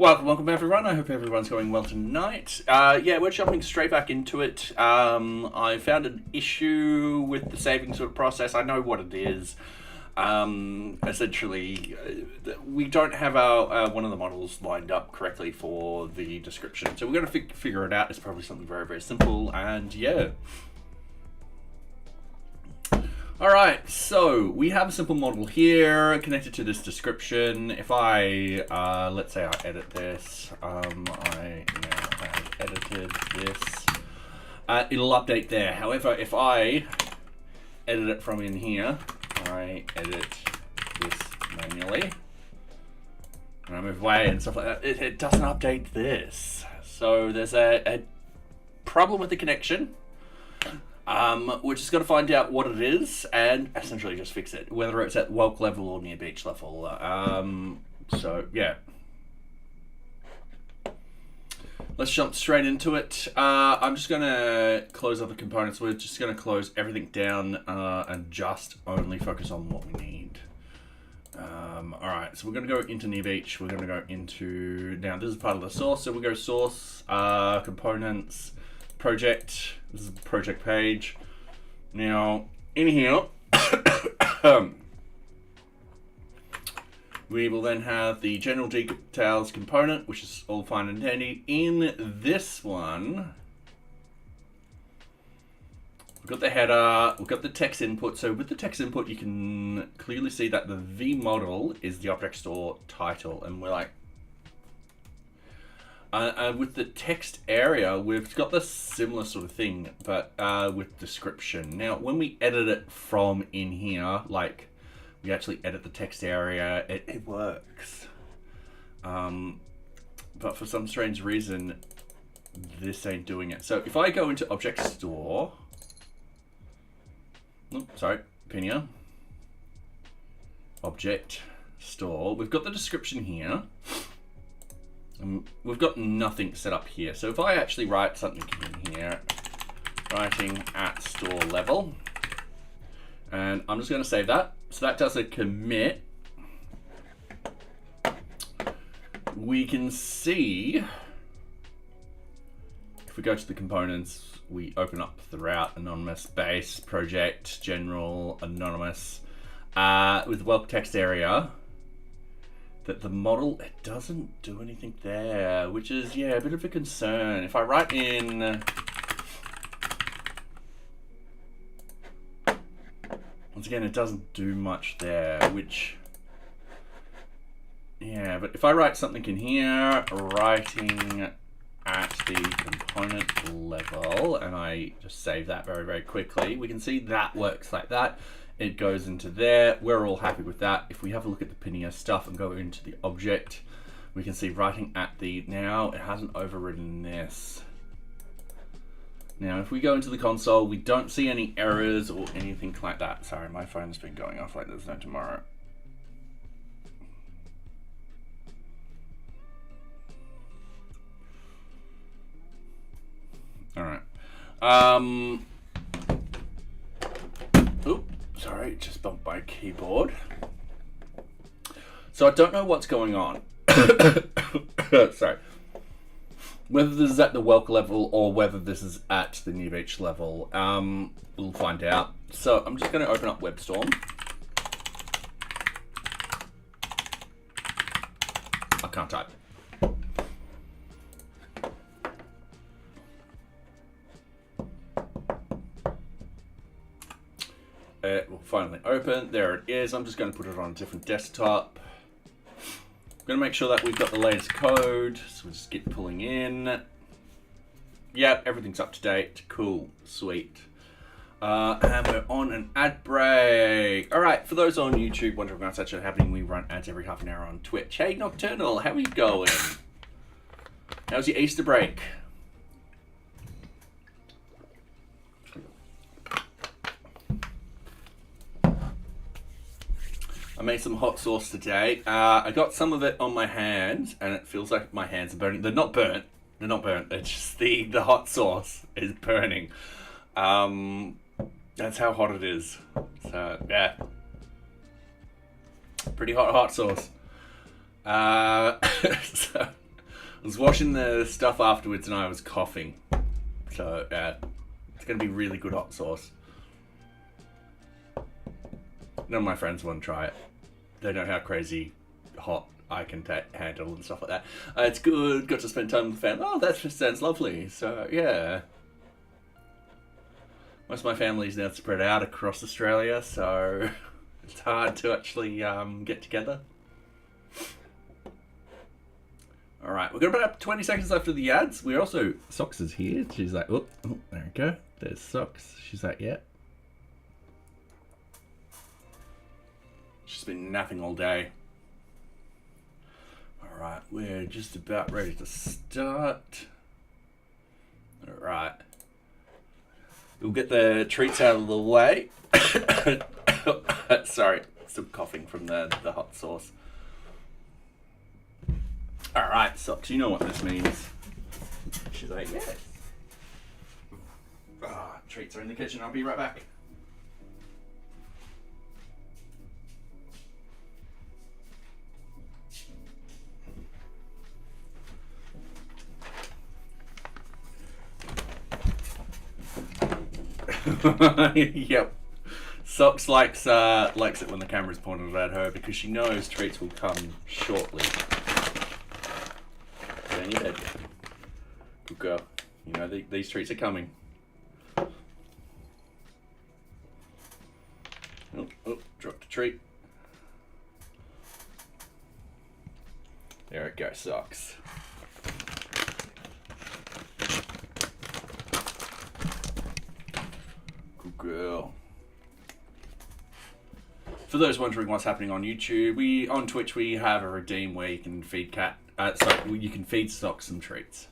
Welcome everyone. I hope everyone's going well tonight. Yeah, we're jumping straight back into it. I found an issue with the saving sort of process. I know what it is. Essentially, we don't have our one of the models lined up correctly for the description, so we're going to figure it out. It's probably something very, very simple, and yeah. Alright, so we have a simple model here connected to this description. If I, let's say I edit this, I now have edited this, it'll update there. However, if I edit it from in here, I edit this manually, and I move away and stuff like that, it doesn't update this. So there's a problem with the connection. We're just going to find out what it is and essentially just fix it, whether it's at Welk level or NearBeach level. So yeah, let's jump straight into it. I'm just going to close other components. We're just going to close everything down and just only focus on what we need. Alright, so we're going to go into NearBeach. We're going to go into, now this is part of the source, so we go source, components, project. This is the project page. Now, in here, we will then have the general details component, which is all fine and dandy. In this one, we've got the header, we've got the text input. So with the text input, you can clearly see that the V model is the object store title, and we're like, with the text area, we've got the similar sort of thing, but with description. Now, when we edit it from in here, like we actually edit the text area, it works. But for some strange reason, this ain't doing it. So if I go into object store, Pinia, object store, we've got the description here. We've got nothing set up here. So if I actually write something in here, writing at store level, and I'm just going to save that. So that does a commit. We can see, if we go to the components, we open up the route, anonymous, base, project, general, anonymous, with the Welk text area, that the model, it doesn't do anything there, which is, yeah, a bit of a concern. If I write in, once again, it doesn't do much there, which, yeah, but if I write something in here, writing at the component level, and I just save that very, very quickly, we can see that works like that. It goes into there. We're all happy with that. If we have a look at the Pinia stuff and go into the object, we can see writing at the, now it hasn't overridden this. Now, if we go into the console, we don't see any errors or anything like that. Sorry, my phone's been going off like there's no tomorrow. All right. Oop. Sorry, just bumped my keyboard. So I don't know what's going on. Sorry. Whether this is at the Welk level or whether this is at the NearBeach level, we'll find out. So I'm just going to open up WebStorm. I can't type. It will finally open. There it is. I'm just going to put it on a different desktop. I'm going to make sure that we've got the latest code. So we'll just keep pulling in. Yep, everything's up to date. Cool. Sweet. And we're on an ad break. All right, for those on YouTube wondering what's actually happening, we run ads every half an hour on Twitch. Hey, Nocturnal, how are you going? How's your Easter break? I made some hot sauce today. I got some of it on my hands, and it feels like my hands are burning. They're not burnt. They're not burnt. It's just the hot sauce is burning. That's how hot it is. So yeah, pretty hot sauce. So was washing the stuff afterwards and I was coughing. So, it's going to be really good hot sauce. None of my friends want to try it. They know how crazy hot I can handle and stuff like that. It's good. Got to spend time with the family. Oh, that just sounds lovely. So, yeah. Most of my family's now spread out across Australia, so it's hard to actually get together. Alright, we've got about 20 seconds left of the ads. We're also... Socks is here. She's like, oh, there we go. There's Socks. She's like, yeah. She's been napping all day. Alright, we're just about ready to start. Alright. We'll get the treats out of the way. Sorry, still coughing from the hot sauce. Alright, Socks, you know what this means. She's like, yes. Treats are in the kitchen, I'll be right back. Yep. Socks likes it when the camera's pointed at her because she knows treats will come shortly. Stay in your bed. Good girl. You know these treats are coming. Oh, dropped a treat. There it goes, Socks. Girl. For those wondering what's happening on YouTube, on Twitch we have a redeem where you can feed you can feed Socks some treats.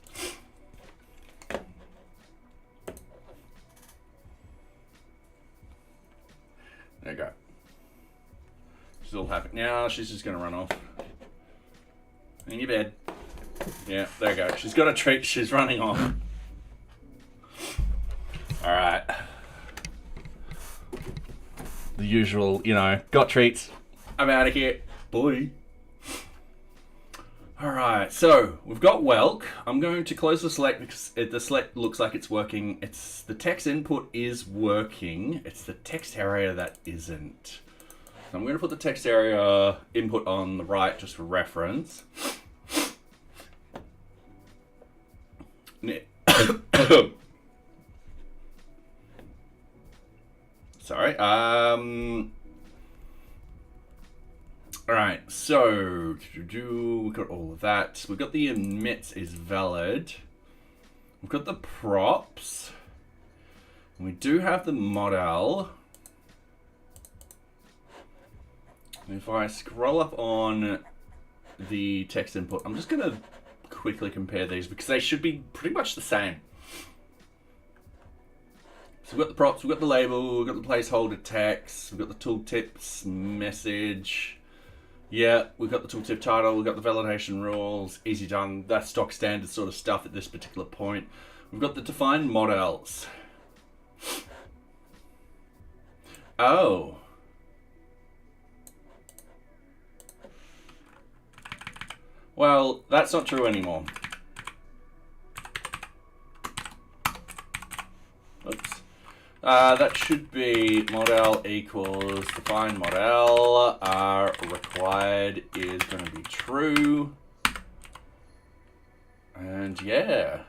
There you go. She's all happy. Now she's just gonna run off. In your bed. Yeah, there you go. She's got a treat, she's running off. Alright. The usual, got treats. I'm out of here. Boy. Alright, so we've got Welk. I'm going to close the select because the select looks like it's working. The text input is working. It's the text area that isn't. So I'm going to put the text area input on the right just for reference. Sorry. Alright, so we've got all of that. We've got the emits is valid. We've got the props. And we do have the model. And if I scroll up on the text input, I'm just going to quickly compare these because they should be pretty much the same. So we've got the props, we've got the label, we've got the placeholder text, we've got the tooltips message. Yeah, we've got the tooltip title, we've got the validation rules, easy done. That's stock standard sort of stuff at this particular point. We've got the defined models. Oh. Well, that's not true anymore. Oops. That should be model equals define model. Required is going to be true. And yeah.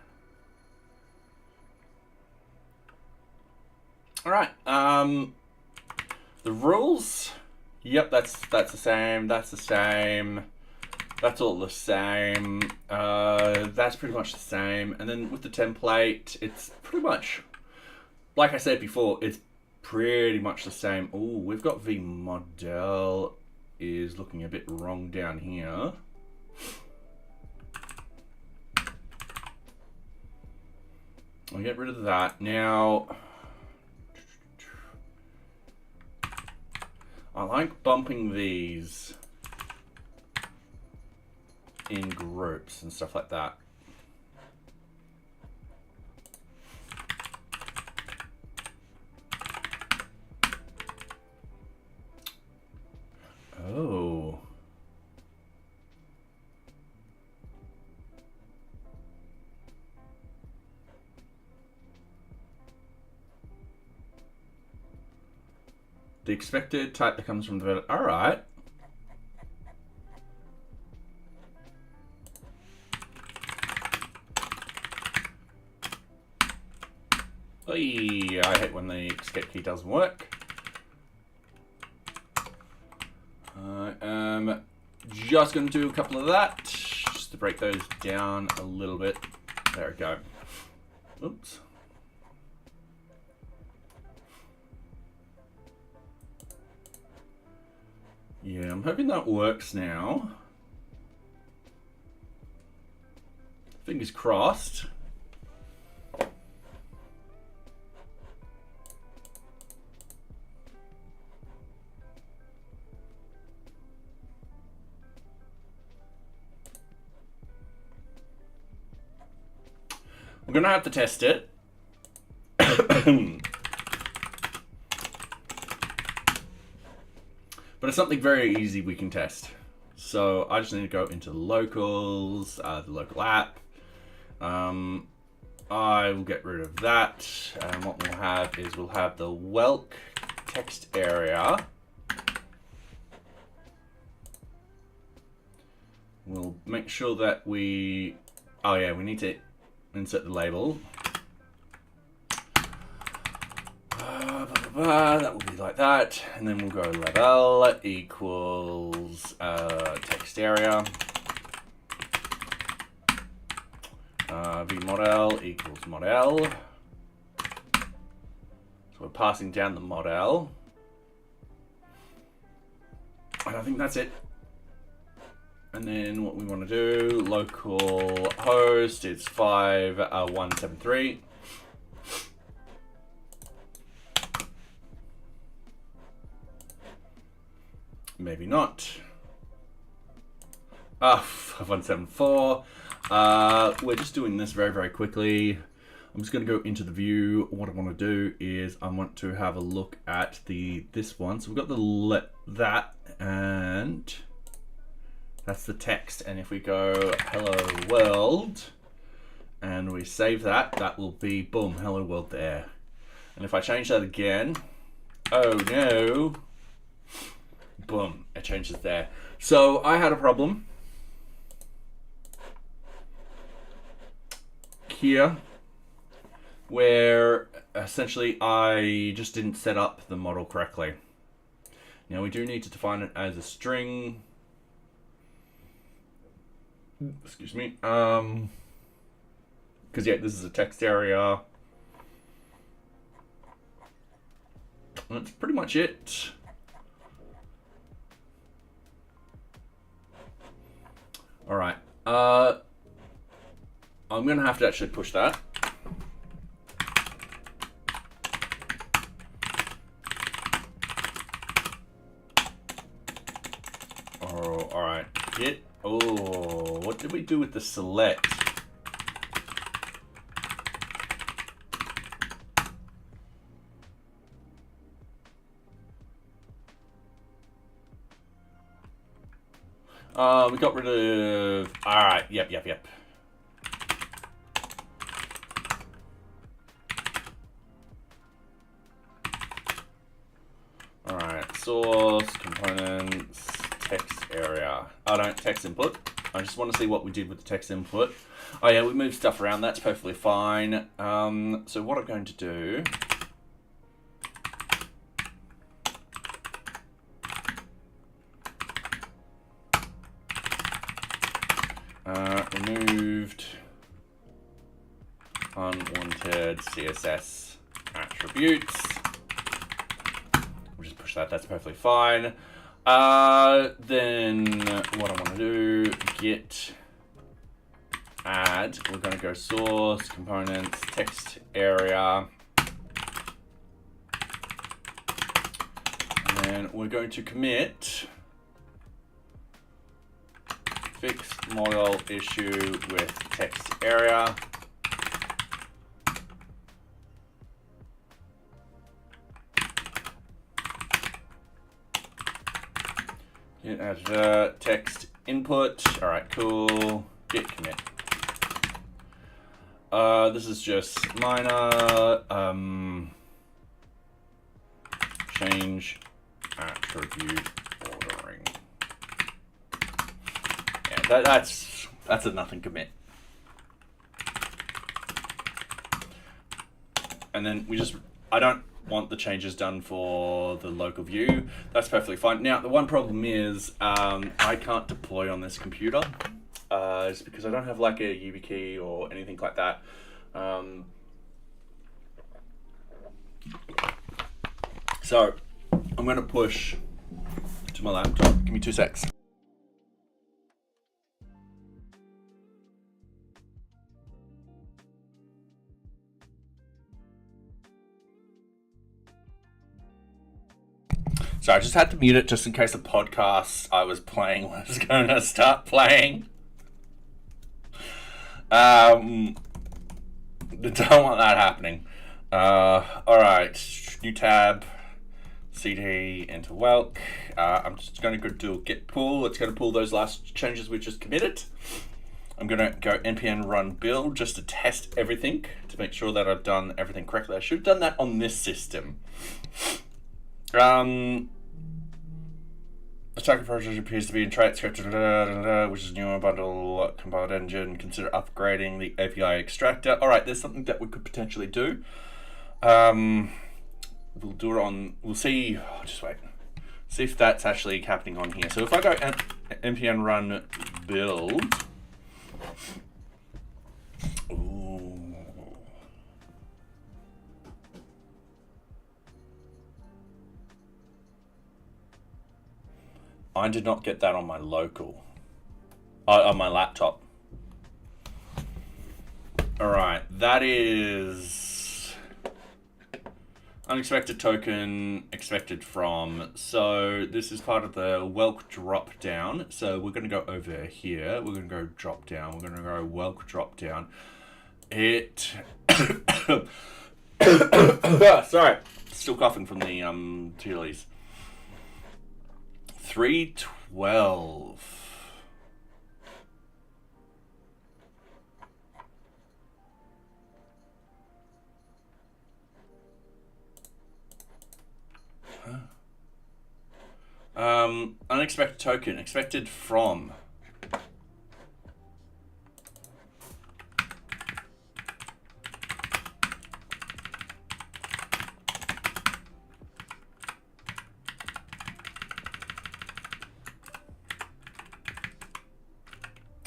All right. The rules. Yep, that's the same. That's the same. That's all the same. That's pretty much the same. And then with the template, it's pretty much, like I said before, it's pretty much the same. Oh, we've got the model is looking a bit wrong down here. I'll get rid of that. Now, I like bumping these in groups and stuff like that. Oh. The expected type that comes from the, all right. Oy, I hate when the escape key doesn't work. I am just going to do a couple of that, just to break those down a little bit. There we go. Oops. Yeah, I'm hoping that works now. Fingers crossed. We're gonna have to test it. But it's something very easy we can test. So I just need to go into the locals, the local app. I will get rid of that. And what we'll have is we'll have the Welk text area. We'll make sure that we, oh yeah, we need to insert the label. That will be like that, and then we'll go label equals text area. VModel equals model. So we're passing down the model, and I think that's it. And then what we want to do, local host, it's 5173. Maybe not. 5174. We're just doing this very, very quickly. I'm just going to go into the view. What I want to do is I want to have a look at this one. So we've got that, and that's the text. And if we go hello world and we save that, that will be boom, hello world there. And if I change that again, oh no, boom, it changes there. So I had a problem here where essentially I just didn't set up the model correctly. Now we do need to define it as a string. Excuse me. Because yeah, this is a text area. And that's pretty much it. All right. I'm gonna have to actually push that. Oh, all right. Get. Oh, what did we do with the select? We got rid of. All right. Yep. All right. Source components text area. I don't text input. I just want to see what we did with the text input. Oh yeah, we moved stuff around. That's perfectly fine. So what I'm going to do. Removed unwanted CSS attributes. We'll just push that. That's perfectly fine. Then what I want to do, git add. We're going to go source components text area, and then we're going to commit fix model issue with text area. Git add text input. All right, cool. Git commit. This is just minor change attribute ordering. Yeah, that's a nothing commit. And then I don't want the changes done for the local view. That's perfectly fine. Now, the one problem is I can't deploy on this computer. It's because I don't have like a YubiKey or anything like that. So I'm going to push to my laptop. Give me 2 secs. So I just had to mute it just in case the podcast I was playing was going to start playing. Don't want that happening. All right, new tab, cd into welk. I'm just going to go do a git pull. It's going to pull those last changes we just committed. I'm going to go npm run build just to test everything to make sure that I've done everything correctly. I should have done that on this system. The target project appears to be in trait script, which is new bundle compiled engine. Consider upgrading the API extractor. All right, there's something that we could potentially do. We'll do it on. We'll see. Just wait. See if that's actually happening on here. So if I go npm run build. Ooh. I did not get that on my local, on my laptop. All right, that is unexpected token expected from. So this is part of the welk drop down. So we're going to go over here. We're going to go drop down. We're going to go welk drop down. It. Sorry, still coughing from the chilies. 312. Unexpected token expected from.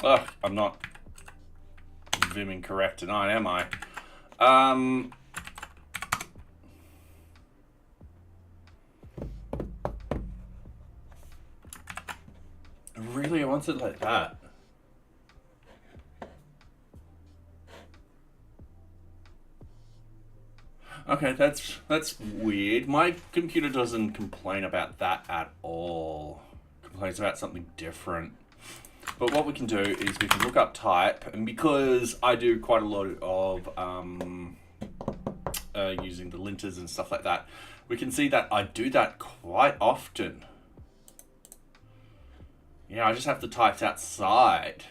Ugh, I'm not vimming correct tonight, am I? Really, I want it like that. Okay, that's weird. My computer doesn't complain about that at all. It complains about something different. But what we can do is we can look up type, and because I do quite a lot of using the linters and stuff like that, we can see that I do that quite often. Yeah, I just have to type outside.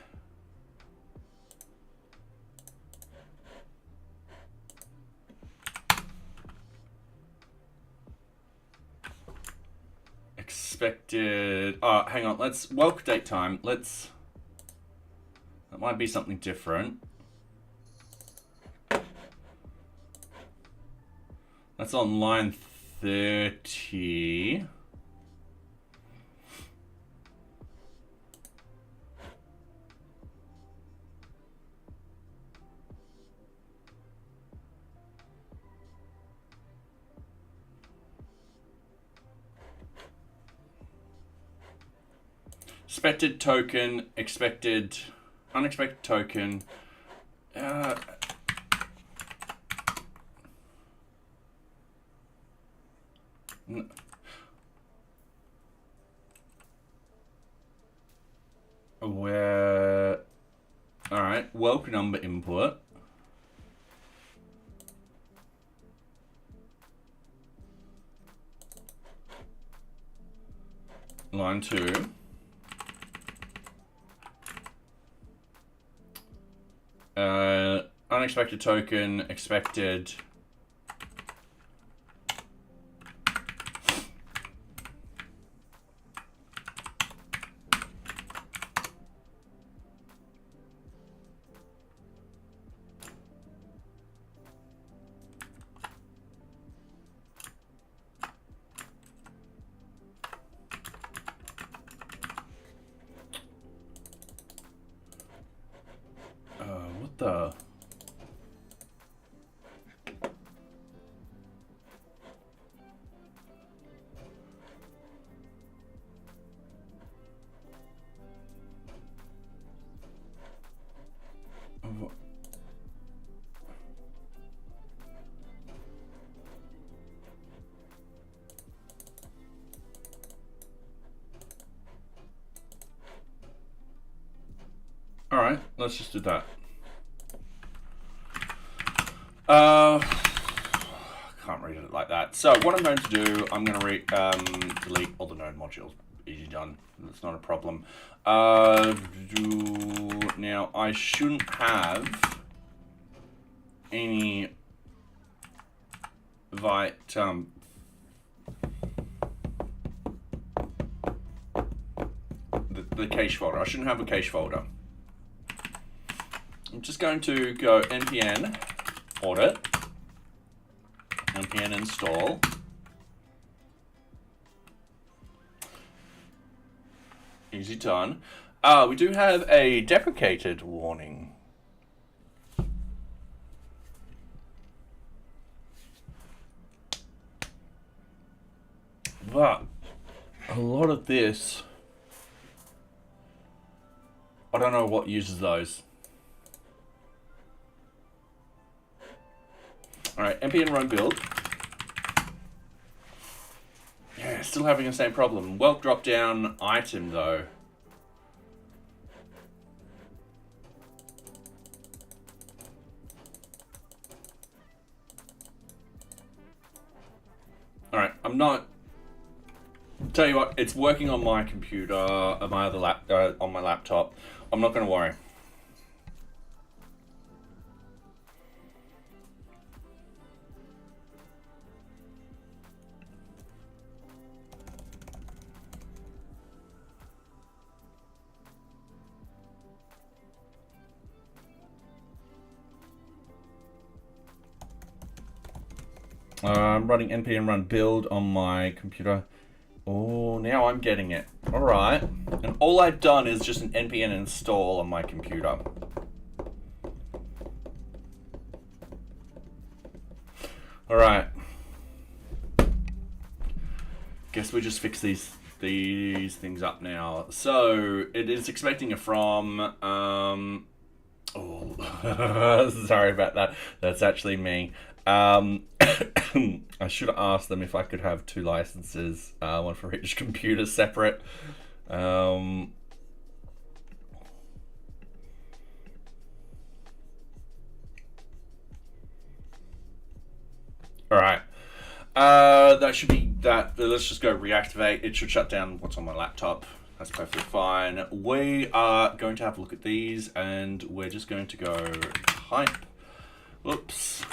Expected. Oh, hang on. Let's welk date time. That might be something different. That's on line 30. Expected token, unexpected token. Where, all right, welk number input. Line 2. Unexpected token, expected. the? All right, let's just do that. Can't read it like that. So what I'm going to do, I'm going to delete all the node modules. Easy done. That's not a problem. Now I shouldn't have any the cache folder. I shouldn't have a cache folder. I'm just going to go npm audit, npm install. Easy done. We do have a deprecated warning. But a lot of this, I don't know what uses those. All right, npm run build. Yeah, still having the same problem. Well, drop down item though. All right, I'm not. Tell you what, it's working on my computer, on my other on my laptop. I'm not going to worry. I'm running npm run build on my computer. Oh, now I'm getting it. All right. And all I've done is just an npm install on my computer. All right. Guess we just fix these things up now. So it is expecting a from. Oh, sorry about that. That's actually me. I should have asked them if I could have 2 licenses, one for each computer separate. All right. That should be that. Let's just go reactivate. It should shut down what's on my laptop. That's perfectly fine. We are going to have a look at these, and we're just going to go type. Whoops.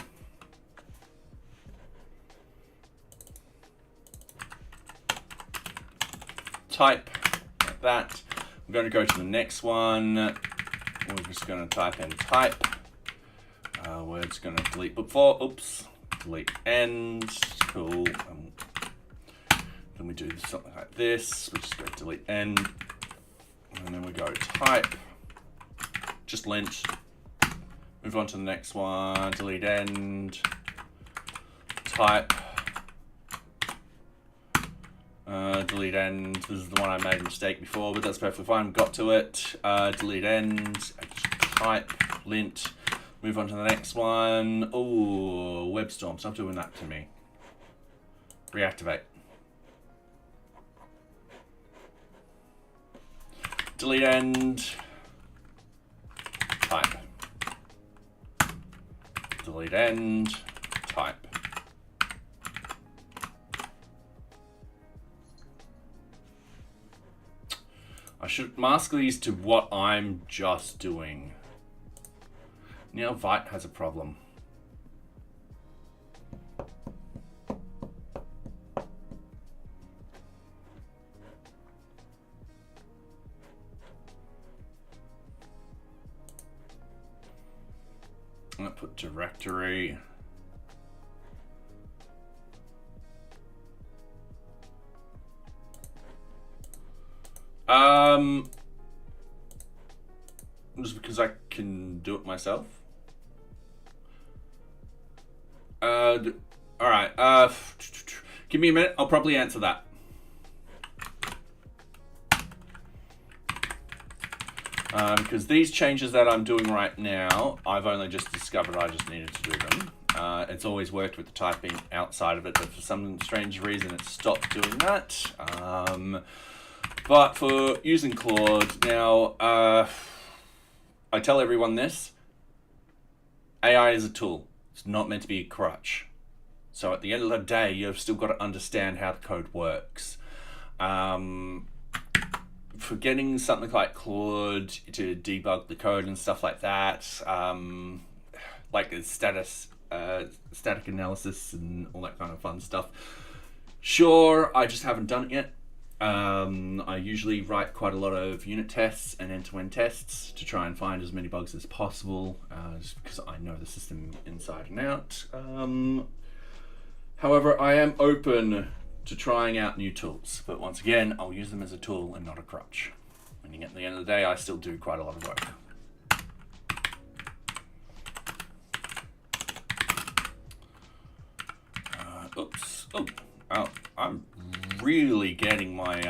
Type like that. I'm going to go to the next one. We're just going to type in type. We're just going to delete before. Oops. Delete end. Cool. Then we do something like this. We just go delete end. And then we go type. Just lint. Move on to the next one. Delete end. Type. Delete end. This is the one I made a mistake before, but that's perfectly fine. We got to it. Delete end. Type. Lint. Move on to the next one. Oh, WebStorm. Stop doing that to me. Reactivate. Delete end. Type. Delete end. Type. I should mask these to what I'm just doing. Now Vite has a problem. I'm gonna put directory. Just because I can do it myself. All right. Give me a minute. I'll probably answer that. Because these changes that I'm doing right now, I've only just discovered I just needed to do them. It's always worked with the typing outside of it, but for some strange reason it stopped doing that. But for using Claude, now, I tell everyone this, AI is a tool. It's not meant to be a crutch. So at the end of the day, you've still got to understand how the code works. For getting something like Claude to debug the code and stuff like that, like static analysis and all that kind of fun stuff. Sure, I just haven't done it yet. I usually write quite a lot of unit tests and end-to-end tests to try and find as many bugs as possible, just because I know the system inside and out. However, I am open to trying out new tools, but once again, I'll use them as a tool and not a crutch. Meaning at the end of the day, I still do quite a lot of work. Oops. Oh, I'm really getting my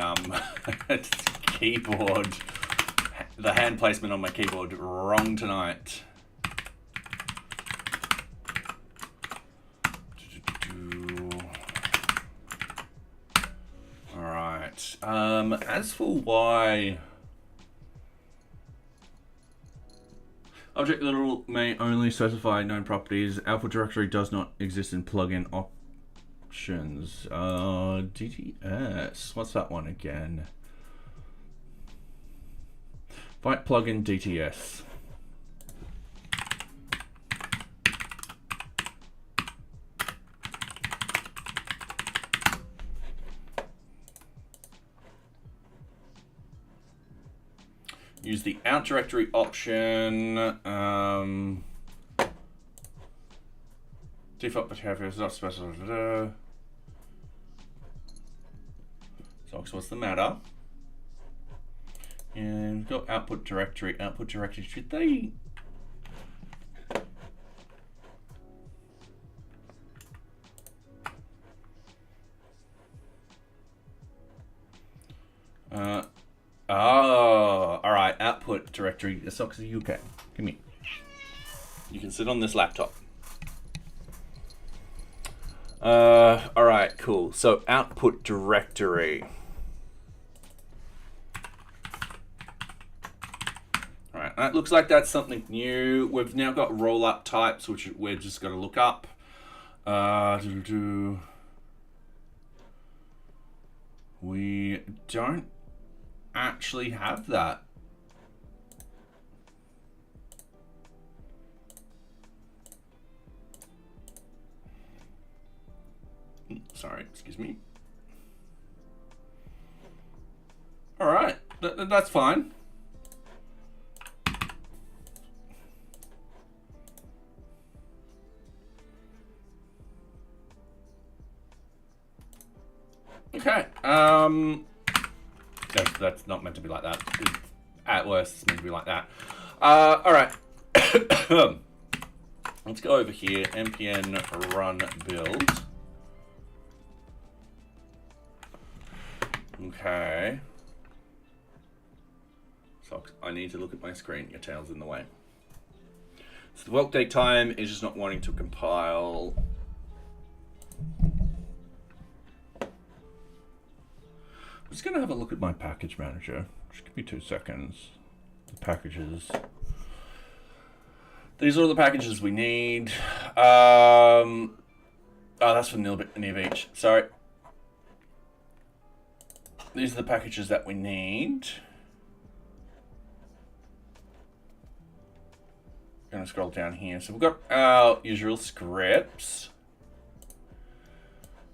keyboard, the hand placement on my keyboard wrong tonight. All right. As for why object literal may only specify known properties, output directory does not exist in plugin options. DTS. What's that one again? Byte plugin DTS. Use the out directory option. Default behavior is not special. So what's the matter? And we've got output directory. Output directory, should they? Oh, all right. Output directory. Socks are UK. Come here. You can sit on this laptop. All right, cool. So output directory. All right, that looks like that's something new. We've now got roll-up types, which we're just going to look up. We don't actually have that. Sorry, excuse me. All right, that's fine. Okay. That's not meant to be like that. At worst, it's meant to be like that. All right. Let's go over here. npm run build. Okay. So I need to look at my screen. Your tail's in the way. So the workday time is just not wanting to compile. I'm just going to have a look at my package manager. Just give me 2 seconds. The packages. These are all the packages we need. Oh, that's for NearBeach. Sorry. These are the packages that we need. Gonna scroll down here. So we've got our usual scripts.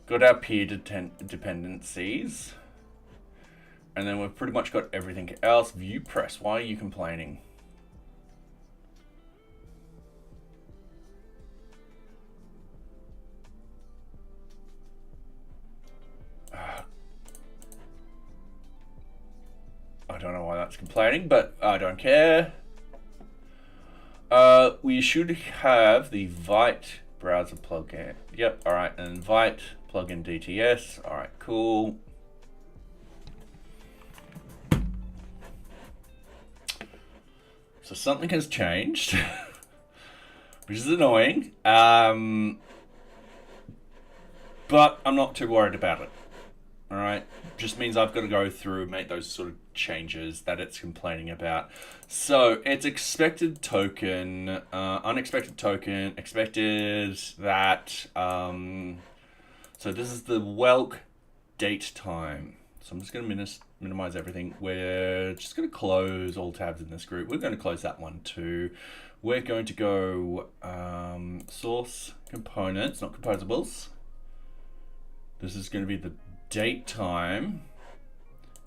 Got our peer dependencies. And then we've pretty much got everything else. View press. Why are you complaining? I don't know why that's complaining, but I don't care. We should have the Vite browser plugin. Yep, all right, and invite plugin DTS. All right, cool. So something has changed, which is annoying, but I'm not too worried about it. All right, just means I've got to go through, make those sort of changes that it's complaining about. So it's expected token, unexpected token, expected that, so this is the whelk date time. So I'm just going to minimize everything. We're just going to close all tabs in this group. We're going to close that one too. We're going to go source components, not composables. This is going to be the date time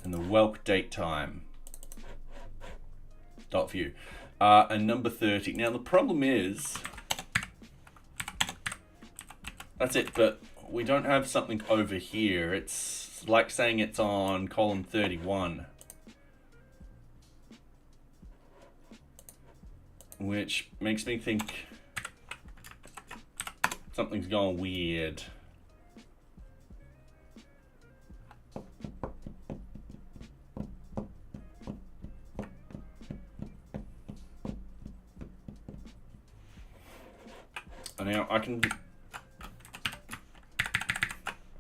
and the whelk date time dot view and number 30. Now the problem is that's it, but we don't have something over here. It's like saying it's on column 31, which makes me think something's gone weird. Now I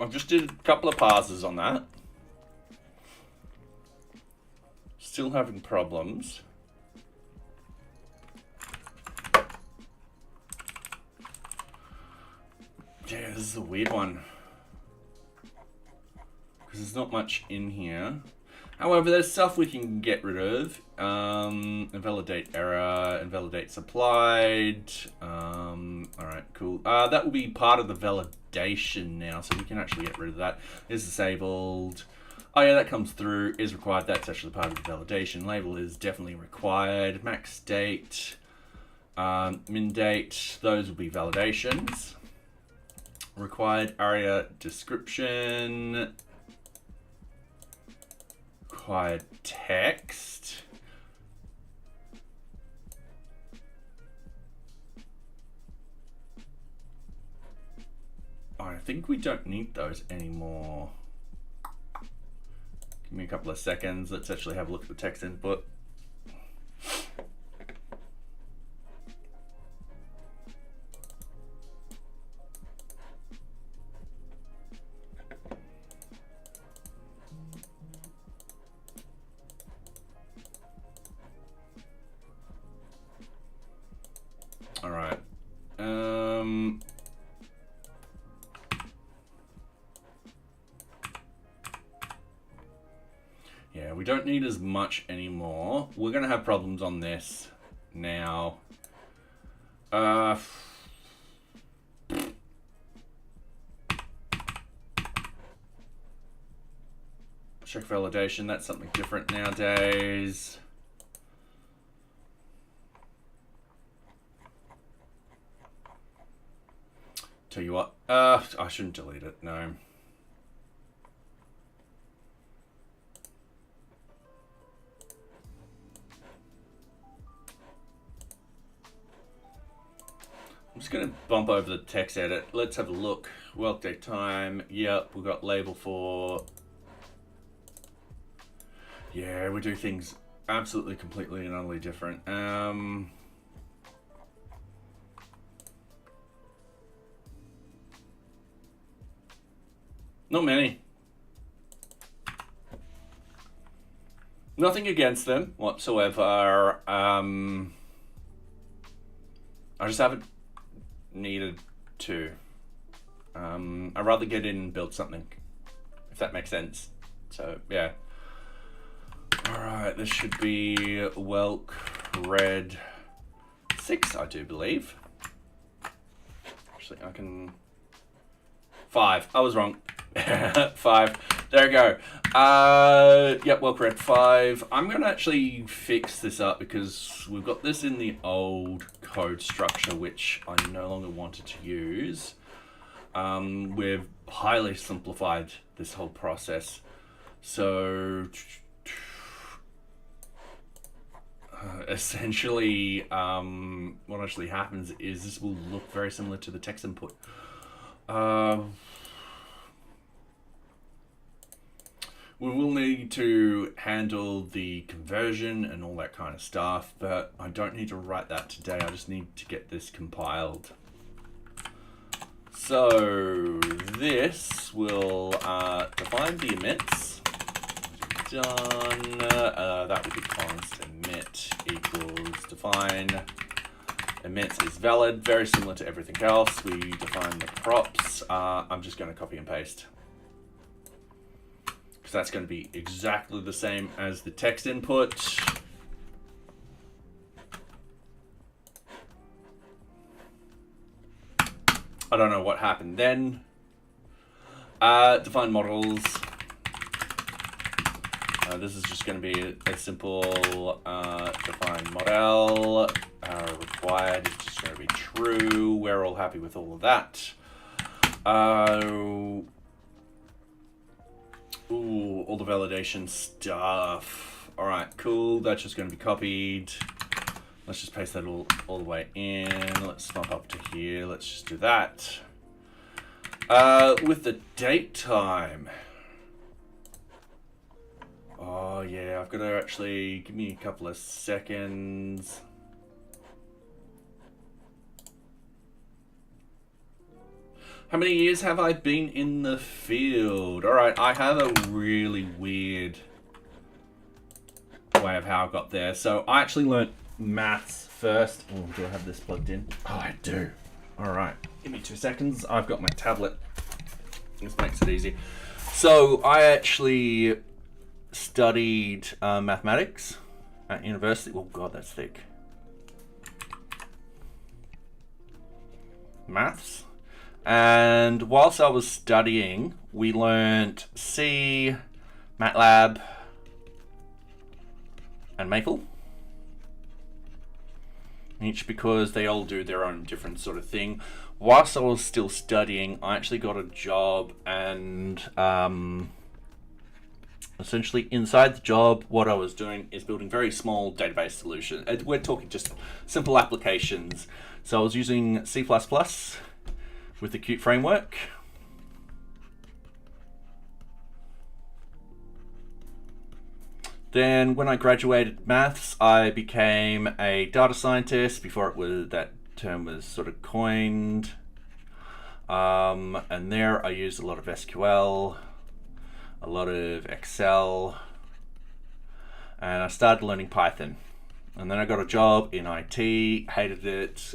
just did a couple of passes on that. Still having problems. Yeah, this is a weird one. Because there's not much in here. However, there's stuff we can get rid of. Invalidate error, invalidate supplied. Alright, cool. That will be part of the validation now, so we can actually get rid of that. Is disabled. Oh yeah, that comes through. Is required. That's actually part of the validation. Label is definitely required. Max date, min date, those will be validations. Required area description. Required text. I think we don't need those anymore. Give me a couple of seconds. Let's actually have a look at the text input. All right. Yeah, we don't need as much anymore. We're gonna have problems on this now. Check validation, that's something different nowadays. Tell you what, I shouldn't delete it, no. I'm just going to bump over the text edit. Let's have a look. Whelk date time. Yep, we've got label for. Yeah, we do things absolutely, completely, and utterly different. Not many. Nothing against them whatsoever. I just haven't needed to. I'd rather get in and build something, if that makes sense. So yeah. All right, this should be whelk red 6, I do believe. Actually, I can 5. I was wrong. 5. There we go. Yep, whelk red 5. I'm gonna actually fix this up because we've got this in the old code structure, which I no longer wanted to use. We've highly simplified this whole process. So essentially, what actually happens is this will look very similar to the text input. We will need to handle the conversion and all that kind of stuff, but I don't need to write that today. I just need to get this compiled. So this will define the emits. Done. That will be const emit equals define. Emits is valid, very similar to everything else. We define the props. I'm just going to copy and paste. That's going to be exactly the same as the text input. I don't know what happened then. Define models. This is just going to be a simple define model. Required is just going to be true. We're all happy with all of that. Ooh, all the validation stuff. All right, cool. That's just going to be copied. Let's just paste that all the way in. Let's bump up to here. Let's just do that. With the date time. Oh, yeah, I've got to actually give me a couple of seconds. How many years have I been in the field? All right, I have a really weird way of how I got there. So I actually learnt maths first. Oh, do I have this plugged in? Oh, I do. All right, give me 2 seconds. I've got my tablet. This makes it easy. So I actually studied mathematics at university. Oh God, that's thick. Maths. And whilst I was studying, we learnt C, MATLAB, and Maple. Each because they all do their own different sort of thing. Whilst I was still studying, I actually got a job, and essentially inside the job, what I was doing is building very small database solutions. We're talking just simple applications. So I was using C++ with the Qt framework. Then when I graduated maths, I became a data scientist before it was, that term was sort of coined. And there I used a lot of SQL, a lot of Excel, and I started learning Python. And then I got a job in IT, hated it,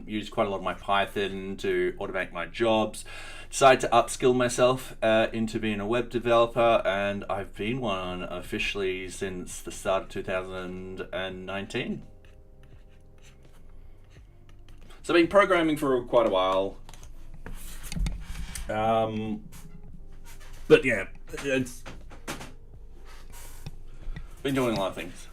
used quite a lot of my Python to automate my jobs, decided to upskill myself into being a web developer, and I've been one officially since the start of 2019. So I've been programming for quite a while. But yeah, it's been doing a lot of things.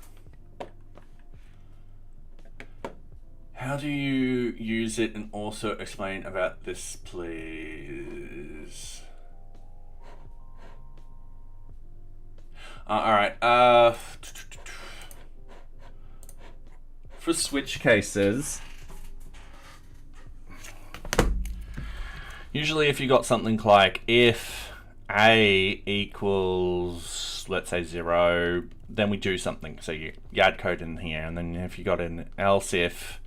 How do you use it, and also explain about this, please? All right. For switch cases, usually if you got something like if A equals, let's say 0, then we do something. So you add code in here, and then if you got an else if,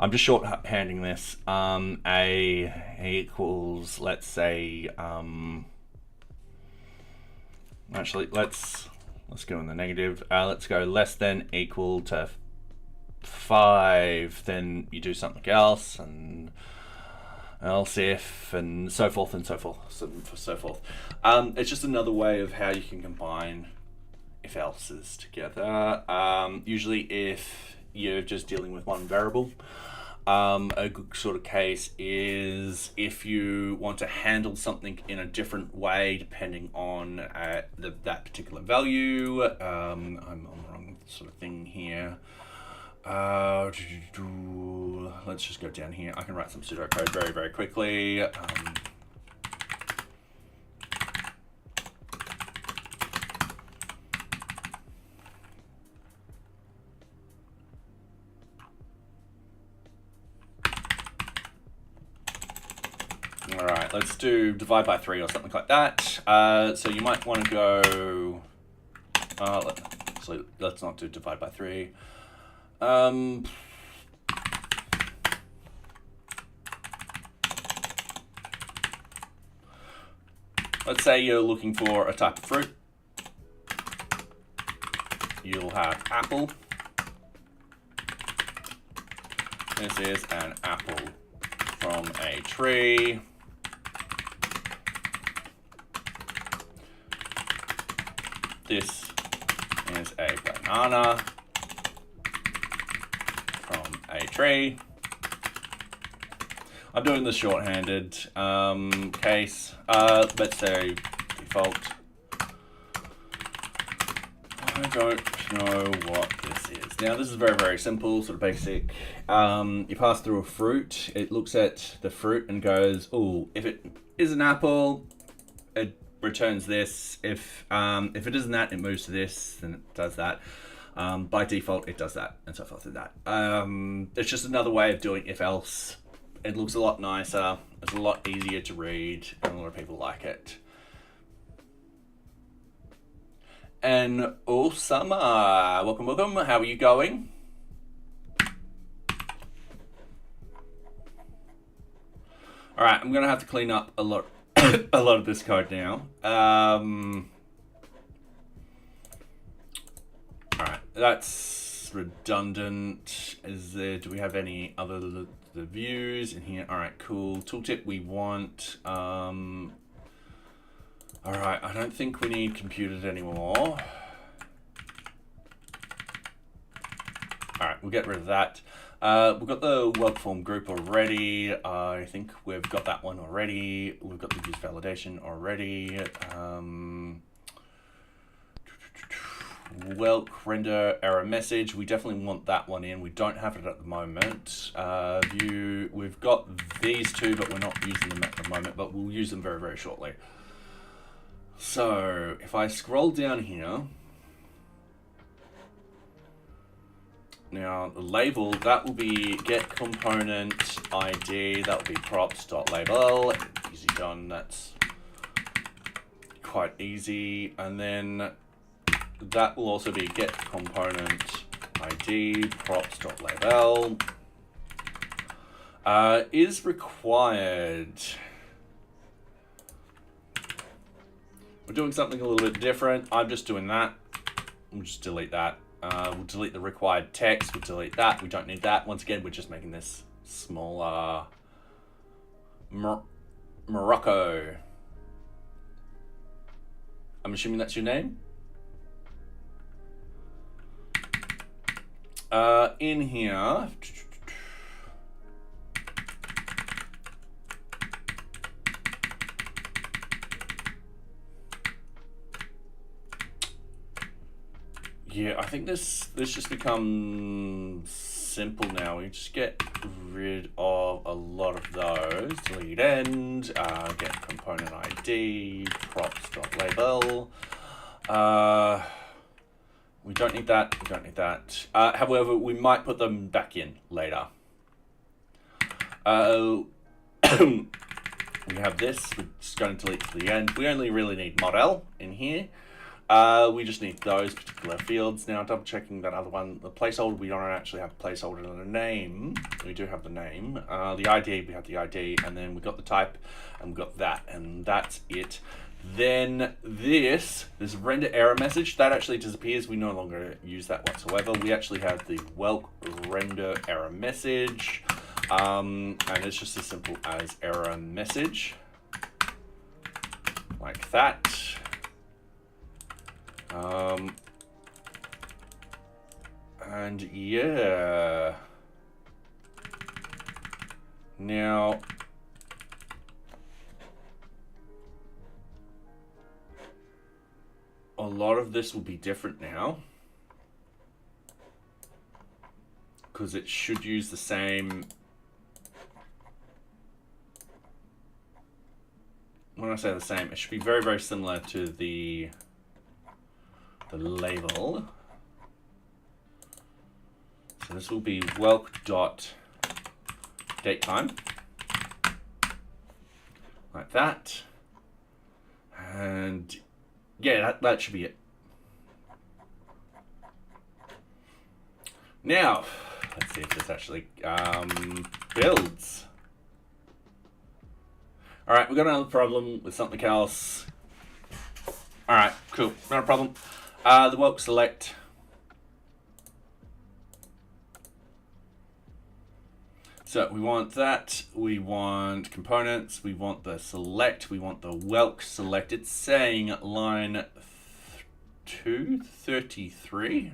I'm just shorthanding this, A equals, let's say, actually, let's go in the negative. Let's go less than equal to 5, then you do something else, and else if, and so forth and so forth, so forth. It's just another way of how you can combine if else's together. Usually if you're just dealing with one variable. A good sort of case is if you want to handle something in a different way depending on that particular value. I'm on the wrong sort of thing here. Let's just go down here. I can write some pseudocode very, very quickly. right, let's do divide by 3 or something like that. So you might want to go, so let's not do divide by 3. Let's say you're looking for a type of fruit. You'll have apple. This is an apple from a tree. This is a banana from a tree. I'm doing this shorthanded case. Let's say default. I don't know what this is. Now this is very, very simple, sort of basic. You pass through a fruit. It looks at the fruit and goes, oh, if it is an apple, it returns this. If it isn't that, it moves to this, then it does that. By default, it does that, and so forth with that. It's just another way of doing if else. It looks a lot nicer. It's a lot easier to read, and a lot of people like it. And Osama, welcome, welcome. How are you going? All right, I'm gonna have to clean up a lot, a lot of this code now. All right, that's redundant. Do we have any other the views in here? All right, cool. Tooltip we want. All right, I don't think we need computed anymore. All right, we'll get rid of that. We've got the work form group already. I think we've got that one already. We've got the use validation already. Welk render error message. We definitely want that one in. We don't have it at the moment. View. We've got these two, but we're not using them at the moment. But we'll use them very, very shortly. So if I scroll down here, now the label, that will be get component ID, that will be props.label, easy done, that's quite easy. And then that will also be get component ID, props.label, is required. We're doing something a little bit different. I'm just doing that. We'll just delete that. We'll delete the required text. We'll delete that. We don't need that. Once again, we're just making this smaller. Morocco. I'm assuming that's your name. In here. Yeah, I think this just becomes simple now. We just get rid of a lot of those. Delete end, get component ID, props.label. We don't need that, we don't need that. However, we might put them back in later. We have this, we're just going to delete to the end. We only really need model in here. We just need those particular fields. Now, double checking that other one, the placeholder, we don't actually have a placeholder in the name. We do have the name. The ID, we have the ID, and then we've got the type, and we've got that, and that's it. Then this render error message, that actually disappears. We no longer use that whatsoever. We actually have the welk render error message, and it's just as simple as error message, like that. And yeah, now a lot of this will be different now because it should use the same. When I say the same, it should be very, very similar to the label. So this will be welk.datetime, like like that. And yeah, that should be it. Now, let's see if this actually builds. All right, we've got another problem with something else. All right, cool, not a problem. The Welk select. So we want that, we want components, we want the select, we want the Welk select. It's saying line 233.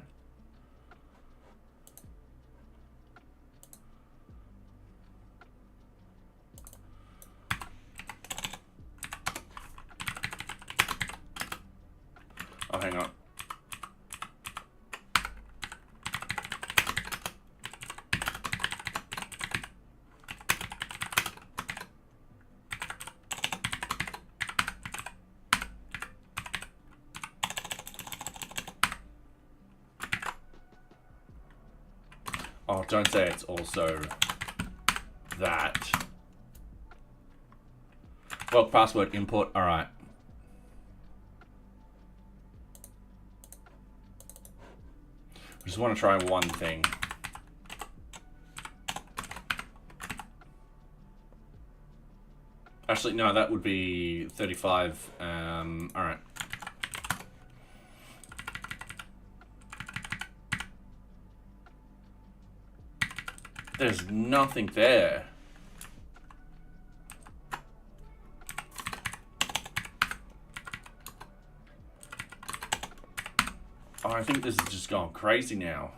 Oh, hang on. Oh, don't say it's also that. Well, password input, all right. I just want to try one thing. Actually, no, that would be 35. All right. There's nothing there. Oh, I think this is just gone crazy now.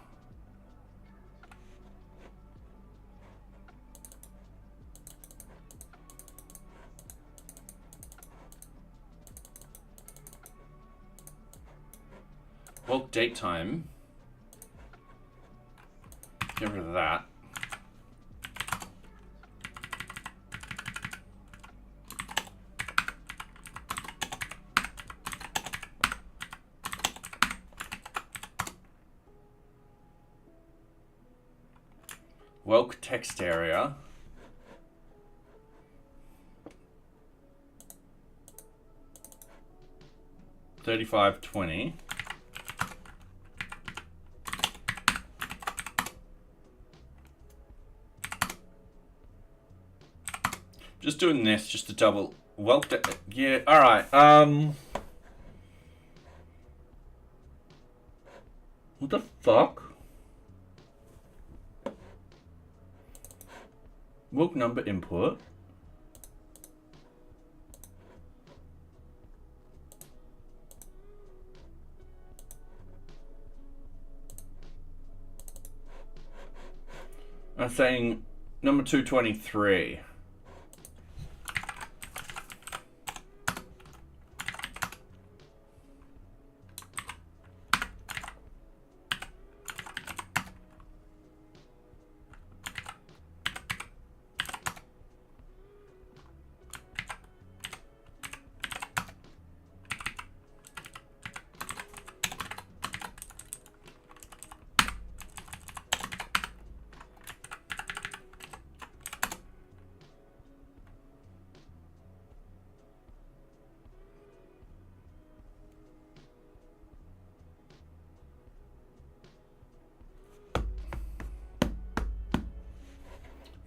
Well, date time. Get rid of that. Welk text area. $35.20. Just doing this just to double Welk. Yeah, all right. What the fuck? Welk number input. I'm saying number 223.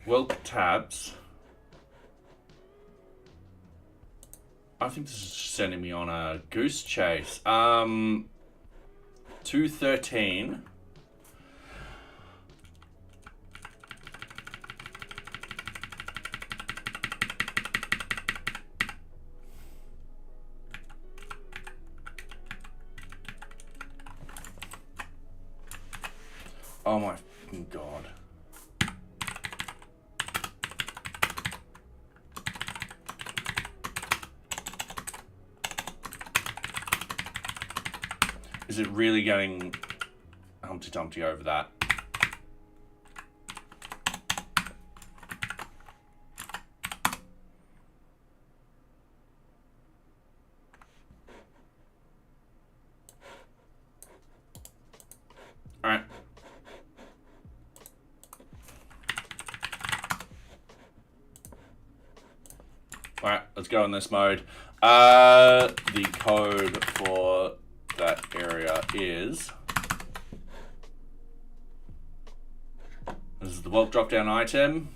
Welk tabs. I think this is sending me on a goose chase. 213. Oh my fucking god. Is it really going Humpty Dumpty over that? All right. All right, let's go in this mode. The code for that area is, this is the bulk drop-down item.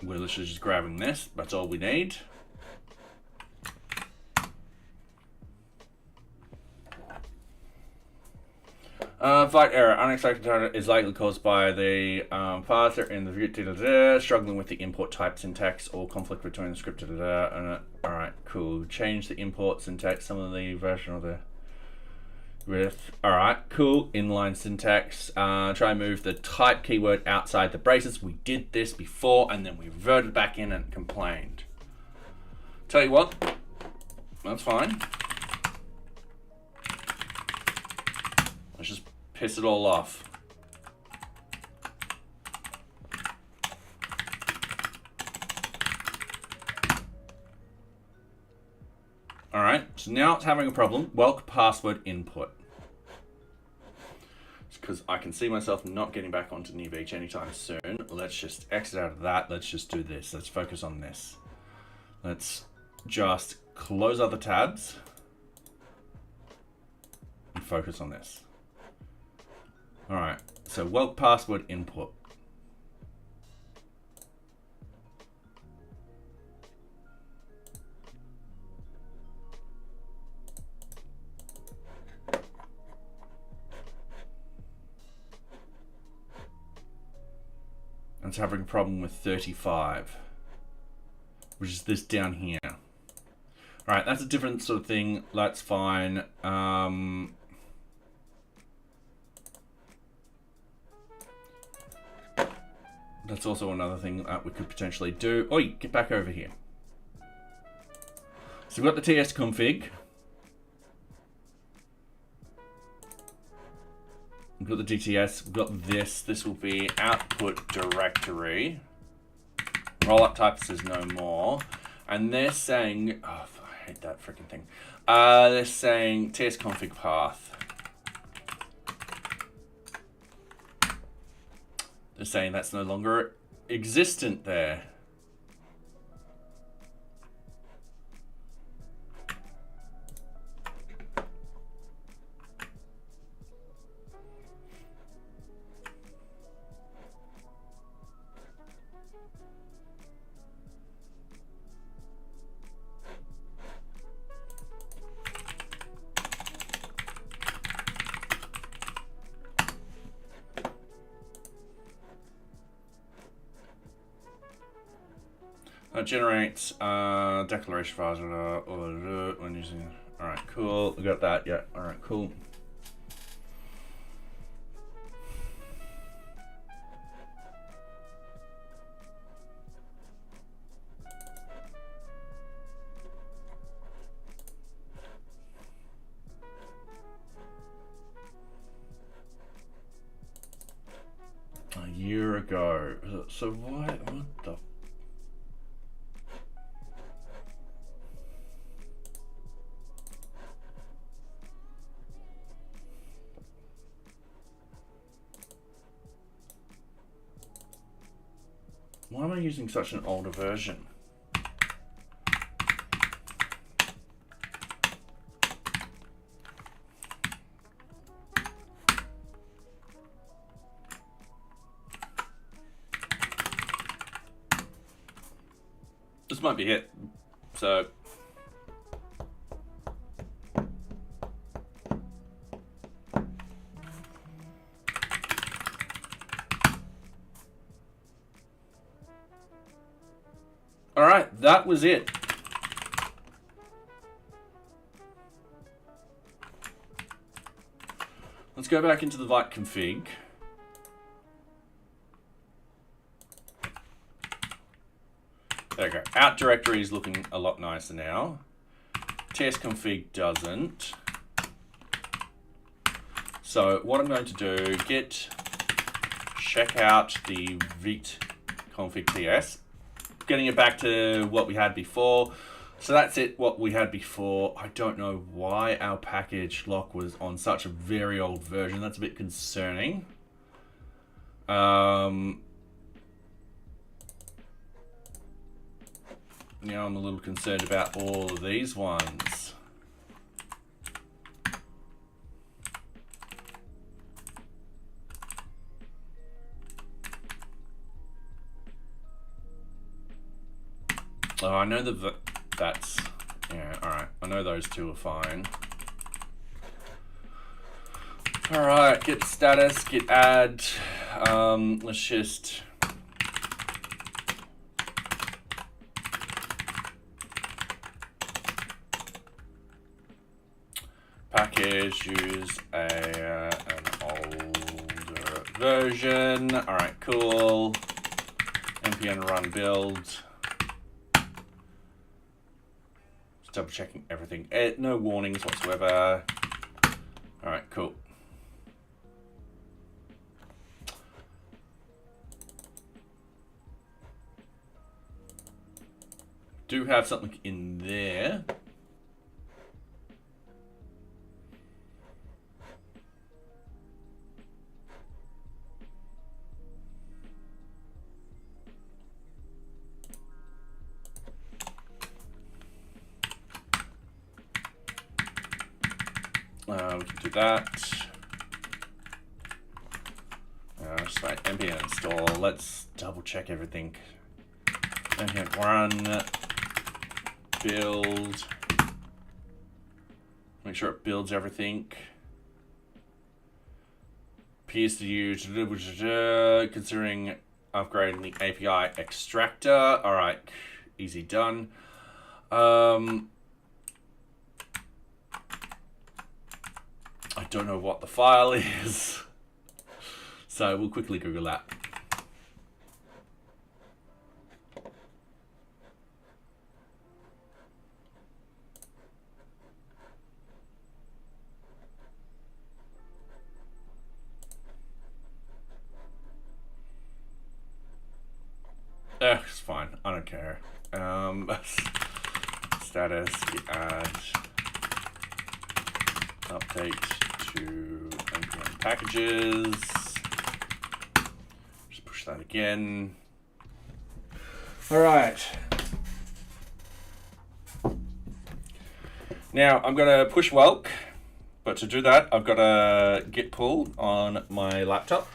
We're literally just grabbing this, that's all we need. Flight error. Unexpected error is likely caused by the parser in the view, struggling with the import type syntax or conflict between the script. Alright, cool. Change the import syntax, some of the version of the with. Alright, cool. Inline syntax. Try and move the type keyword outside the braces. We did this before and then we reverted back in and complained. Tell you what, that's fine. Let's just piss it all off. Alright, so now it's having a problem. Welk password input. It's because I can see myself not getting back onto NearBeach anytime soon. Let's just exit out of that. Let's just do this. Let's focus on this. Let's just close other tabs and focus on this. Alright, so welk password input. It's having a problem with 35, which is this down here. Alright, that's a different sort of thing. That's fine. That's also another thing that we could potentially do. Oi, get back over here. So we've got the TS config. We've got the DTS, we've got this. This will be output directory. Rollup type says no more. And they're saying, oh, I hate that freaking thing. They're saying TS config path. They're saying that's no longer existent there. Generates declaration files when using. Alright, cool. We got that. Yeah. Alright, cool. A year ago. So what the? Why am I using such an older version? This might be it. So all right, that was it. Let's go back into the Vite config. There we go. Out directory is looking a lot nicer now. TSConfig doesn't. So what I'm going to do, git check out the vite config ts. Getting it back to what we had before. So that's it, what we had before. I don't know why our package lock was on such a very old version. That's a bit concerning. Now I'm a little concerned about all of these ones. Oh, I know that's, yeah, alright. I know those two are fine. Alright, git status, git add. Let's just package use an older version. Alright, cool. npm run build. Just double checking everything. No warnings whatsoever. Alright, cool. Do have something in there. We can do that. Just like npm install. Let's double check everything. npm run build. Make sure it builds everything. Appears to use considering upgrading the API extractor. All right, easy done. I don't know what the file is, so we'll quickly Google that. It's fine. I don't care. Status add update to npm packages. Just push that again. All right. Now I'm going to push Welk, but to do that, I've got a git pull on my laptop.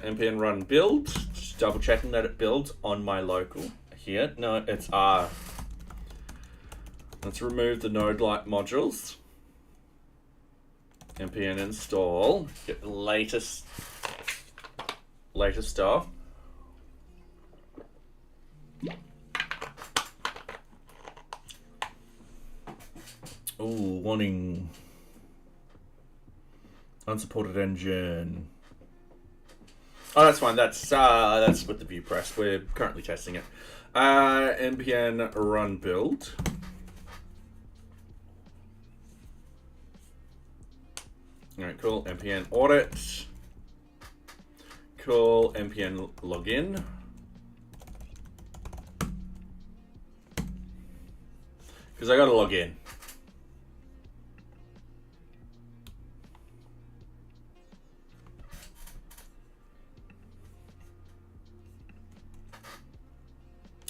npm run build, just double checking that it builds on my local here. No, it's R. Let's remove the node-like modules. npm install, get the latest stuff. Ooh, warning. Unsupported engine. Oh, that's fine. That's with the view press. We're currently testing it. npm run build. All right, cool. npm audit. Cool. npm login. Because I got to log in.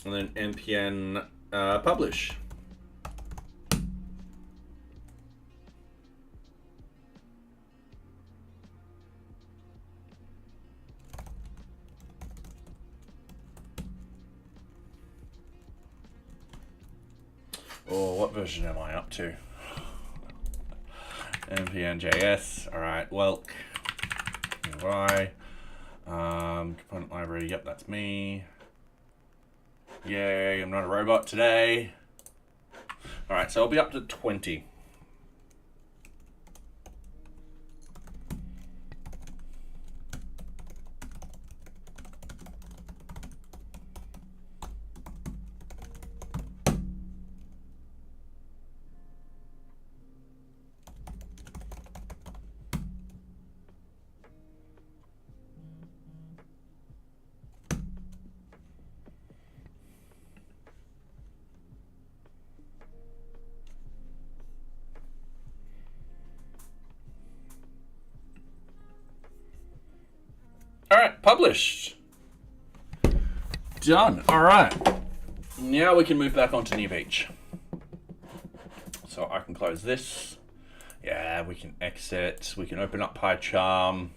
And then npm publish. Oh, what version am I up to? npm.js. All right, Welk. UI. Component library. Yep, that's me. Yay, I'm not a robot today. All right, so I'll be up to 20. All right, published. Done. All right. Now we can move back onto NearBeach. So I can close this. Yeah, we can exit. We can open up PyCharm.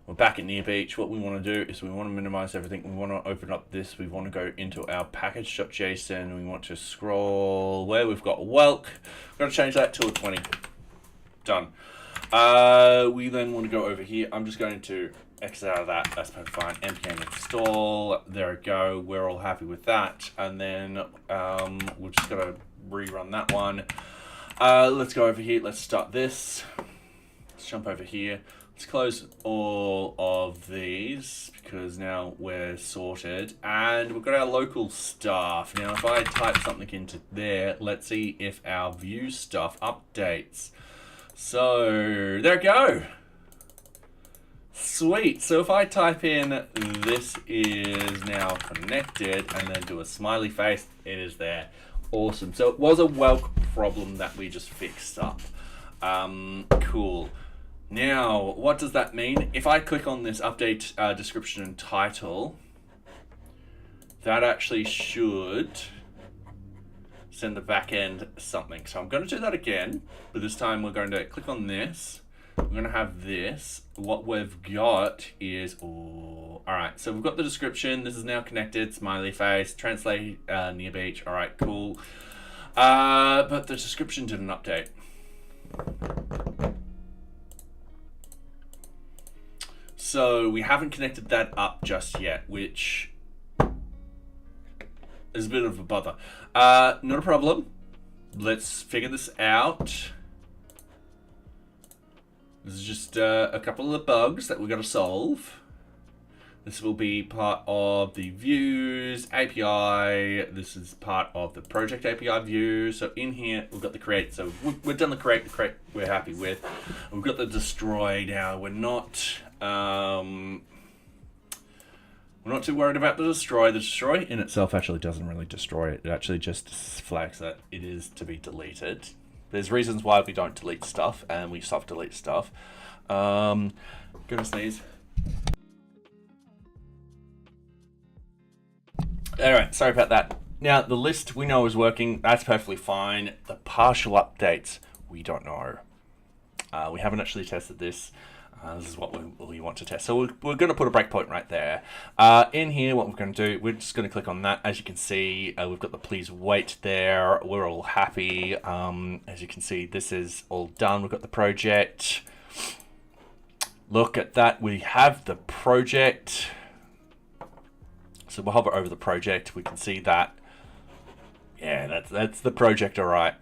We're back at NearBeach. What we want to do is we want to minimize everything. We want to open up this. We want to go into our package.json. We want to scroll where we've got welk. We're going to change that to a 20. Done. We then want to go over here. I'm just going to exit out of that. That's perfectly fine. npm install. There we go. We're all happy with that. And then we're just going to rerun that one. Let's go over here. Let's start this. Let's jump over here. Let's close all of these because now we're sorted. And we've got our local stuff. Now, if I type something into there, let's see if our Vue stuff updates. So, there we go. Sweet. So if I type in this is now connected and then do a smiley face, it is there. Awesome. So it was a welk problem that we just fixed up. Cool. Now, what does that mean? If I click on this update description and title, that actually should send the backend something. So I'm going to do that again, but this time we're going to click on this. We're going to have this. What we've got is, all right, so we've got the description. This is now connected, smiley face, translate NearBeach. All right, cool. But the description didn't update. So we haven't connected that up just yet, which is a bit of a bother. Not a problem. Let's figure this out. This is just a couple of bugs that we've got to solve. This will be part of the views API. This is part of the project API view. So in here, we've got the create. So we've done the create we're happy with. We've got the destroy now. We're not too worried about the destroy. The destroy in itself actually doesn't really destroy it. It actually just flags that it is to be deleted. There's reasons why we don't delete stuff and we soft delete stuff. Gonna sneeze. All right, sorry about that. Now the list we know is working. That's perfectly fine. The partial updates, we don't know. We haven't actually tested this. This is what we want to test. So we're going to put a breakpoint right there. In here, what we're going to do, we're just going to click on that. As you can see, we've got the please wait there. We're all happy. As you can see, this is all done. We've got the project. Look at that. We have the project. So we'll hover over the project. We can see that. Yeah, that's the project, all right.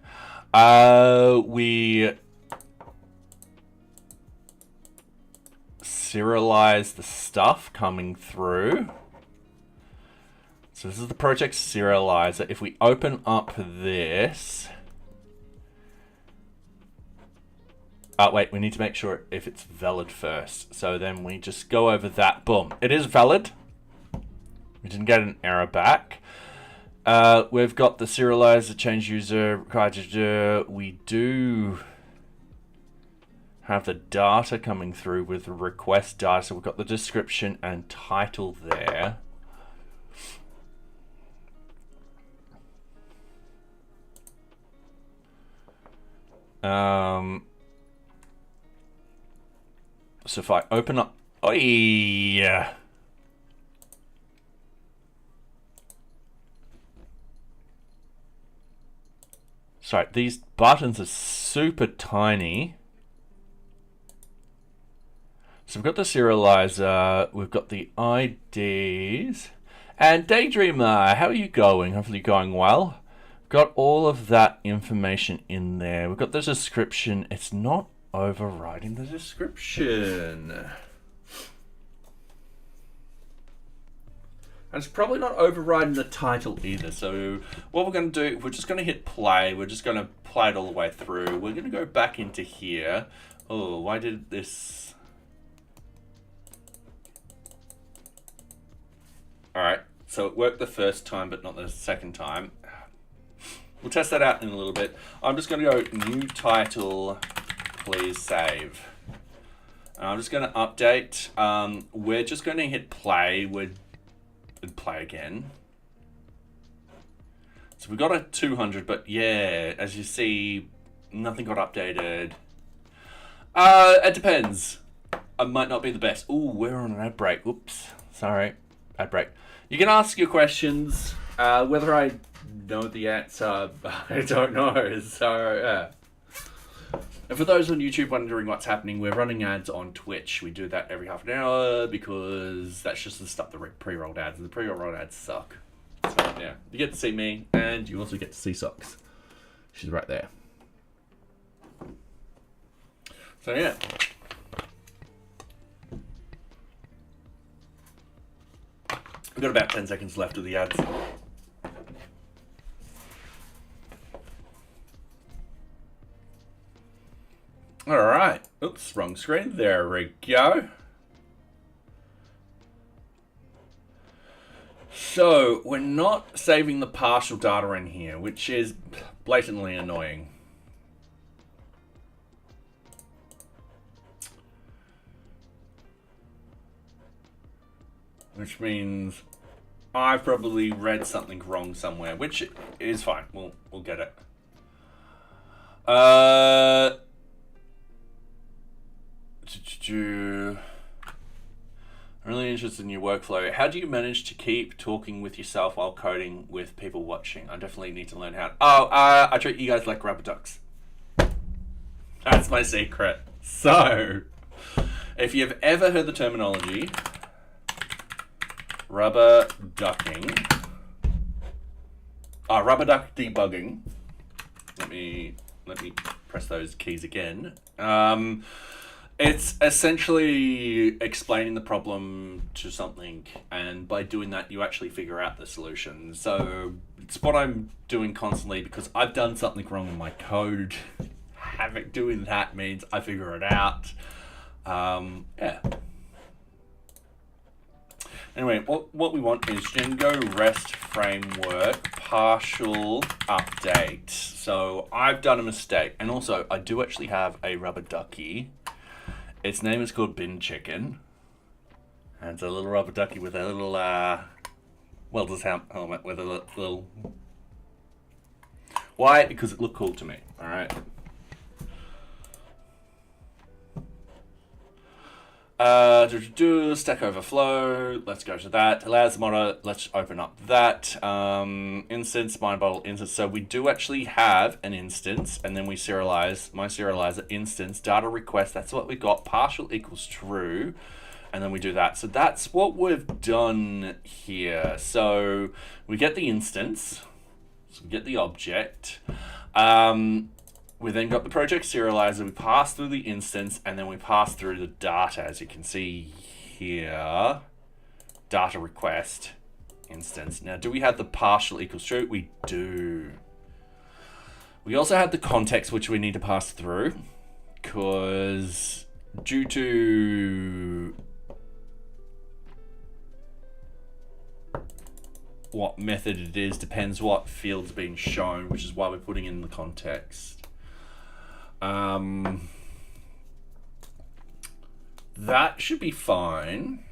We serialize the stuff coming through. So this is the project serializer. If we open up this, wait, we need to make sure if it's valid first. So then we just go over that. Boom, it is valid. We didn't get an error back. We've got the serializer, change user, we do have the data coming through with the request data. So we've got the description and title there. So if I open up, oh yeah. Sorry, these buttons are super tiny. So we've got the serializer, we've got the IDs, and Daydreamer, how are you going? Hopefully going well. Got all of that information in there. We've got the description. It's not overriding the description. And it's probably not overriding the title either. So what we're going to do, we're just going to hit play. We're just going to play it all the way through. We're going to go back into here. Oh, why did this... All right, so it worked the first time, but not the second time. We'll test that out in a little bit. I'm just going to go new title, please save. I'm just going to update. We're just going to hit play. We'd play again. So we got a 200, but yeah, as you see, nothing got updated. It depends. I might not be the best. Ooh, we're on an ad break. Whoops. Sorry. Ad break. You can ask your questions. Whether I know the answer, I don't know. So, yeah. And for those on YouTube wondering what's happening, we're running ads on Twitch. We do that every half an hour because that's just the stuff, the pre-rolled ads. The pre-rolled ads suck. So, yeah. You get to see me, and you also get to see Socks. She's right there. So, yeah. We've got about 10 seconds left of the ads. All right. Oops, wrong screen. There we go. So we're not saving the partial data in here, which is blatantly annoying. Which means I've probably read something wrong somewhere, which is fine. We'll get it. I'm really interested in your workflow. How do you manage to keep talking with yourself while coding with people watching? I definitely need to learn how. I treat you guys like rubber ducks. That's my secret. So, if you've ever heard the terminology rubber ducking, rubber duck debugging. Let me press those keys again. It's essentially explaining the problem to something, and by doing that, you actually figure out the solution. So it's what I'm doing constantly because I've done something wrong in my code. Doing that means I figure it out. Yeah. Anyway, what we want is Django REST framework partial update. So I've done a mistake, and also I do actually have a rubber ducky. Its name is called Bin Chicken, and it's a little rubber ducky with a little welder's helmet with a little. Why? Because it looked cool to me. All right. Stack Overflow. Let's go to that. Allows the model. Let's open up that instance, mind bottle instance. So we do actually have an instance, and then we serialize my serializer instance data request. That's what we got. Partial equals true, and then we do that. So that's what we've done here. So we get the instance. So we get the object. We then got the project serializer, we pass through the instance, and then we pass through the data, as you can see here. Data request instance. Now, do we have the partial equals true? We do. We also have the context, which we need to pass through, because due to what method it is, depends what field's being shown, which is why we're putting in the context. That should be fine.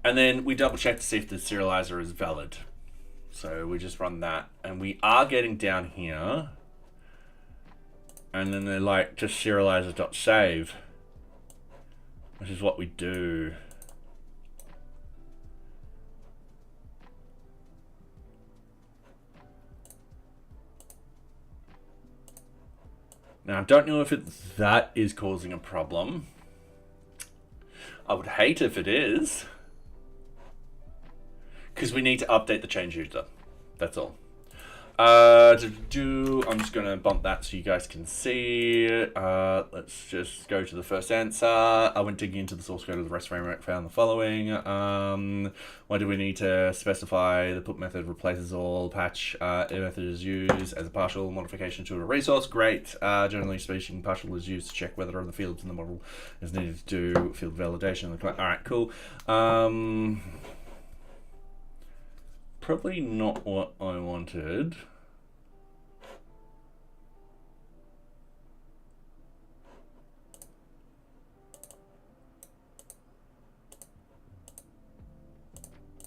And then we double check to see if the serializer is valid. So we just run that, and we are getting down here. And then they're like, just serializer.save, which is what we do. Now, I don't know if that is causing a problem. I would hate if it is, because we need to update the change user. That's all. I'm just going to bump that so you guys can see. Let's just go to the first answer. I went digging into the source code of the REST framework, found the following. Why do we need to specify the put method replaces all patch method is used as a partial modification to a resource? Great. Generally speaking, partial is used to check whether other fields in the model is needed to do field validation. All right, cool. Probably not what I wanted.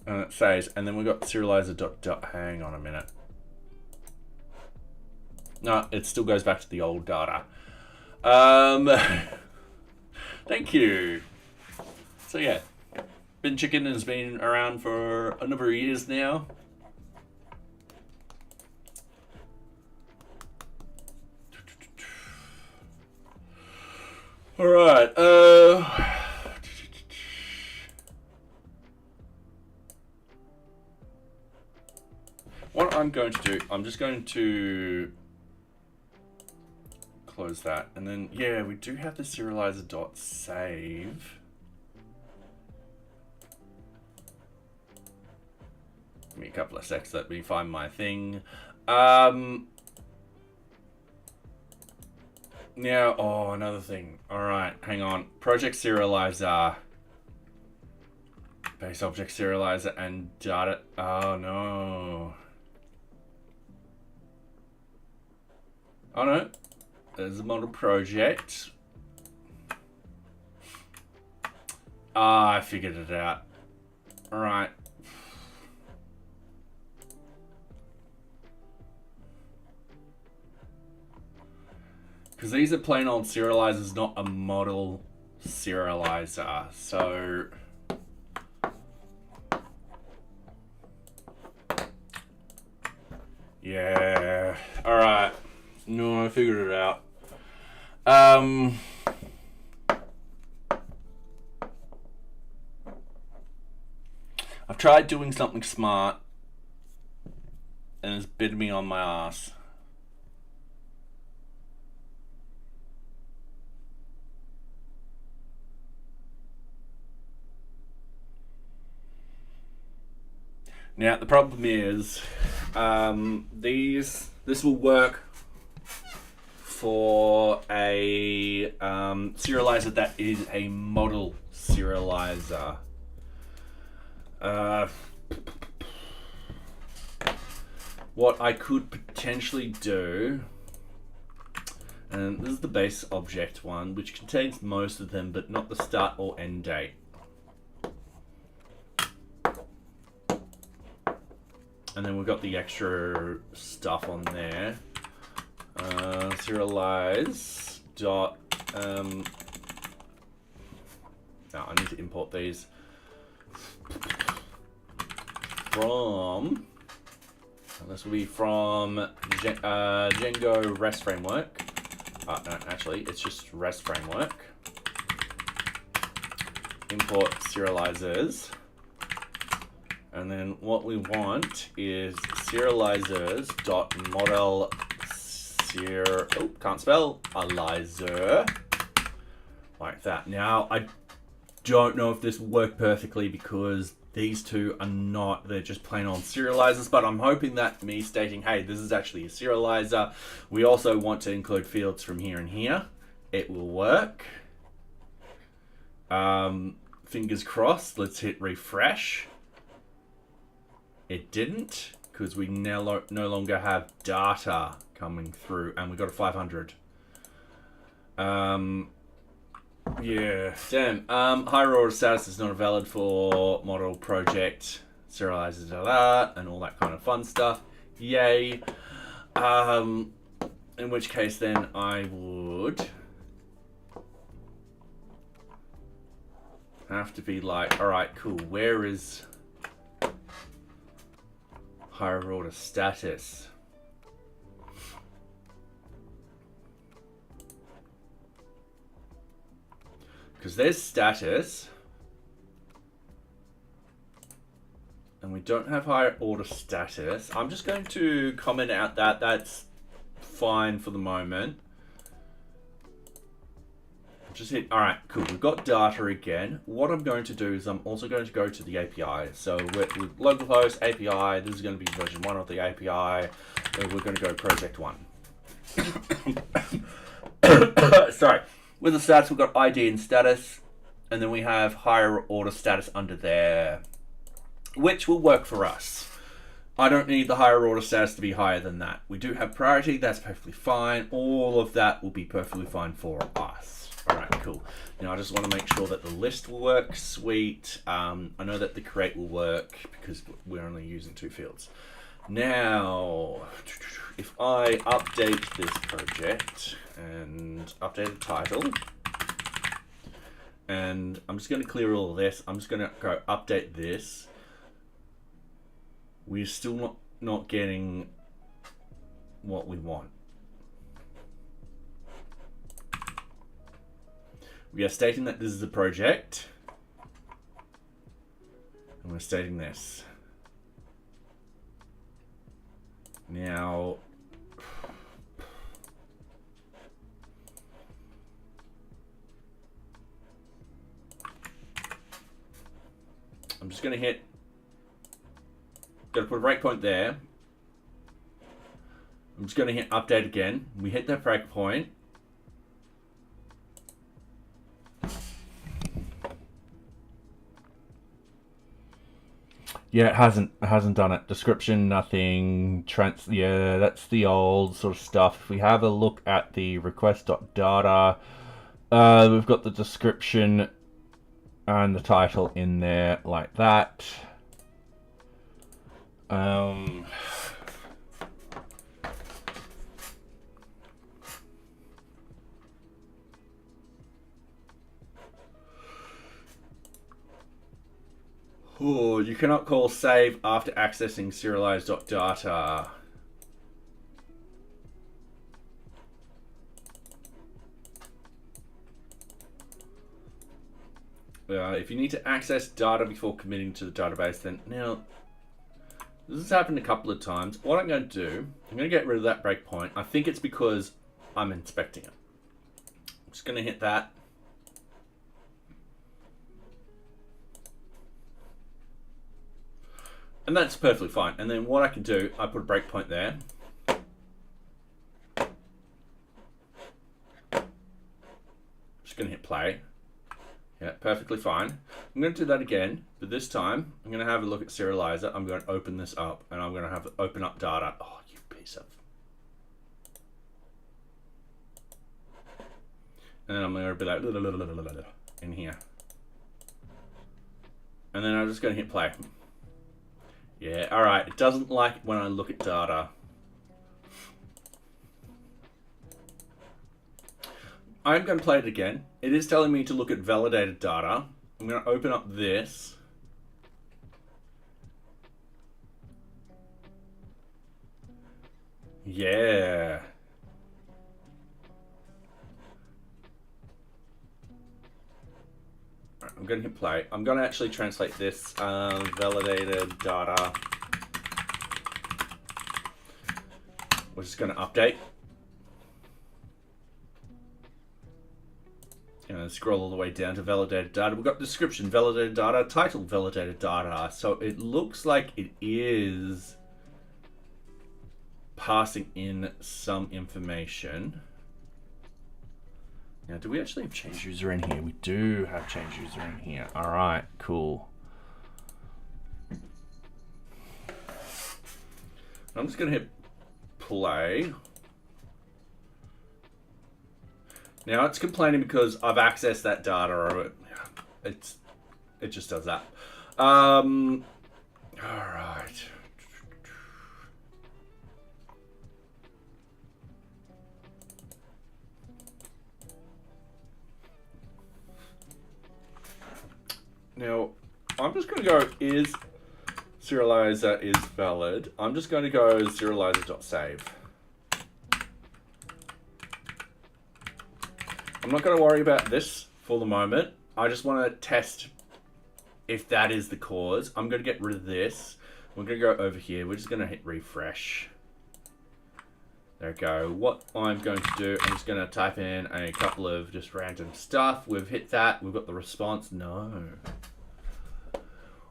And it saves, and then we've got serializer dot, hang on a minute. No, it still goes back to the old data. Thank you. So yeah, Bin Chicken has been around for a number of years now. All right. What I'm going to do, I'm just going to close that, and then yeah, we do have the serializer dot save. Give me a couple of secs. Let me find my thing. Now, oh, another thing. All right, hang on. Project serializer, base object serializer, and data. Oh no. Oh no. There's a model project. Ah, I figured it out. All right. Because these are plain old serializers, not a model serializer. So yeah. All right. No, I figured it out. I've tried doing something smart, and it's bitten me on my ass. Now the problem is, this will work for a serializer that is a model serializer. What I could potentially do, and this is the base object one, which contains most of them, but not the start or end date. And then we've got the extra stuff on there. Serialize dot. No, I need to import these from. This will be from Django REST framework. No, actually, it's just REST framework. Import serializers. And then what we want is serializers.model can't spell, alizer, like that. Now, I don't know if this will work perfectly because these two are not, they're just plain old serializers, but I'm hoping that me stating, hey, this is actually a serializer. We also want to include fields from here and here. It will work. Fingers crossed. Let's hit refresh. It didn't, because we no longer have data coming through, and we got a 500. Yeah, damn. Higher order status is not valid for model project serializers, and all that kind of fun stuff. Yay. In which case, then I would have to be like, all right, cool. Where is higher order status? Because there's status, and we don't have higher order status. I'm just going to comment out that that's fine for the moment. Just hit, all right, cool. We've got data again. What I'm going to do is I'm also going to go to the API. So with localhost API, this is going to be version 1 of the API. And we're going to go project 1. Sorry. With the status, we've got ID and status, and then we have higher order status under there, which will work for us. I don't need the higher order status to be higher than that. We do have priority, that's perfectly fine. All of that will be perfectly fine for us. All right, cool. Now I just want to make sure that the list will work. Sweet. I know that the create will work because we're only using 2 fields. Now, if I update this project and update the title, and I'm just going to clear all of this. I'm just going to go update this. We're still not getting what we want. We are stating that this is a project, and we're stating this. Now, I'm just going to hit, got to put a breakpoint there. I'm just going to hit update again. We hit that breakpoint. Yeah, it hasn't done it. Description, nothing. Yeah, that's the old sort of stuff. If we have a look at the request.data, we've got the description and the title in there like that. Oh, you cannot call save after accessing serialized.data. If you need to access data before committing to the database, then now, this has happened a couple of times. What I'm going to do, I'm going to get rid of that breakpoint. I think it's because I'm inspecting it. I'm just going to hit that. And that's perfectly fine. And then what I can do, I put a breakpoint there. Just going to hit play. Yeah, perfectly fine. I'm going to do that again, but this time I'm going to have a look at Serializer. I'm going to open this up, and I'm going to have it open up data. Oh, you piece of. And then I'm going to be like in here. And then I'm just going to hit play. Yeah, all right. It doesn't like when I look at data. I'm going to play it again. It is telling me to look at validated data. I'm going to open up this. Yeah. I'm going to hit play. I'm going to actually translate this validated data. We're just going to update. And scroll all the way down to validated data. We've got description, validated data, title, validated data. So it looks like it is passing in some information. Now, do we actually have change user in here? We do have change user in here. All right, cool. I'm just going to hit play. Now it's complaining because I've accessed that data, or it just does that. All right. Now I'm just going to go is serializer is valid. I'm just going to go serializer.save. I'm not going to worry about this for the moment. I just want to test if that is the cause. I'm going to get rid of this. We're going to go over here. We're just going to hit refresh. There we go. What I'm going to do, I'm just going to type in a couple of just random stuff. We've hit that. We've got the response. No.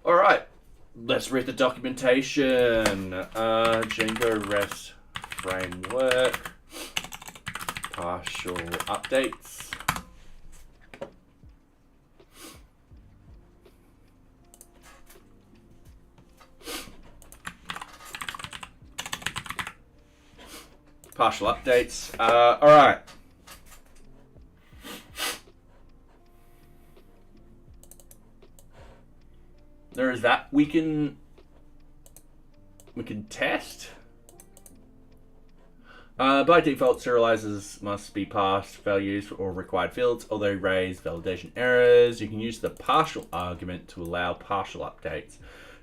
All right. Let's read the documentation. Django REST framework. Partial updates. Partial updates. All right. there is that. We can test. By default, serializers must be passed values for all required fields, although raise validation errors. You can use the partial argument to allow partial updates.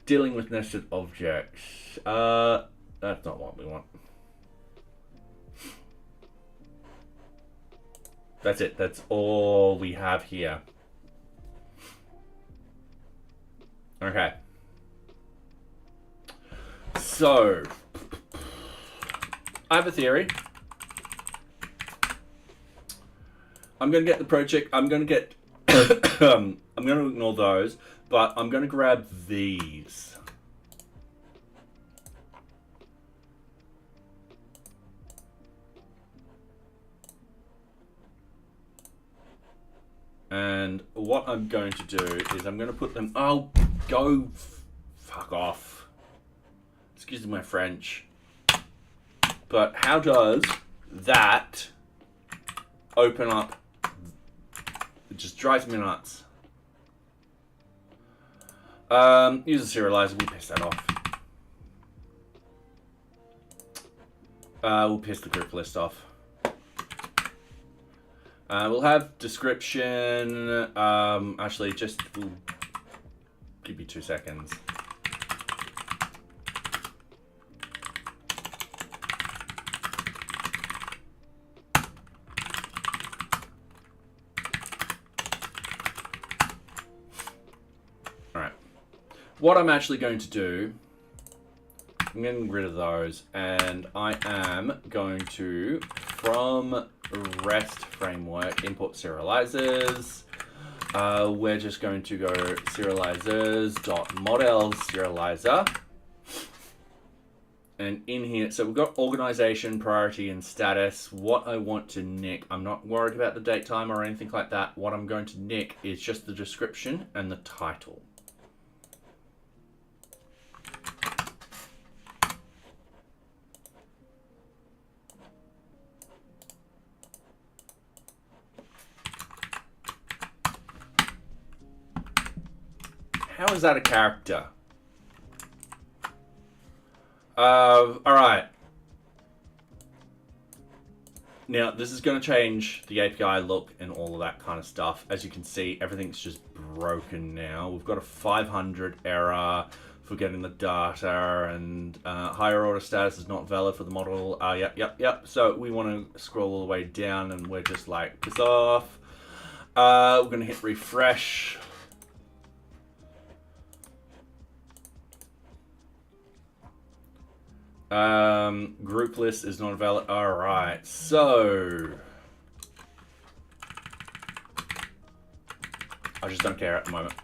Dealing with nested objects. That's not what we want. That's it. That's all we have here. Okay. So, I have a theory. I'm going to get the project. I'm going to get... I'm going to ignore those, but I'm going to grab these. And what I'm going to do is I'm going to put them... Oh, go fuck off. Excuse my French. But how does that open up? It just drives me nuts. Use a serializer. We'll piss that off. We'll piss the group list off. We'll have description. Actually, we'll give you 2 seconds. All right. What I'm actually going to do, I'm getting rid of those, and I am going to, from REST framework, import serializers. We're just going to go serializers.model serializer. And in here, so we've got organization, priority, and status. What I want to nick, I'm not worried about the date time or anything like that. What I'm going to nick is just the description and the title. How is that a character? All right. Now, this is going to change the API look and all of that kind of stuff. As you can see, everything's just broken now. We've got a 500 error for getting the data, and higher order status is not valid for the model. Yep. So we want to scroll all the way down, and we're just like, piss off. We're going to hit refresh. Group list is not valid. All right, so I just don't care at the moment.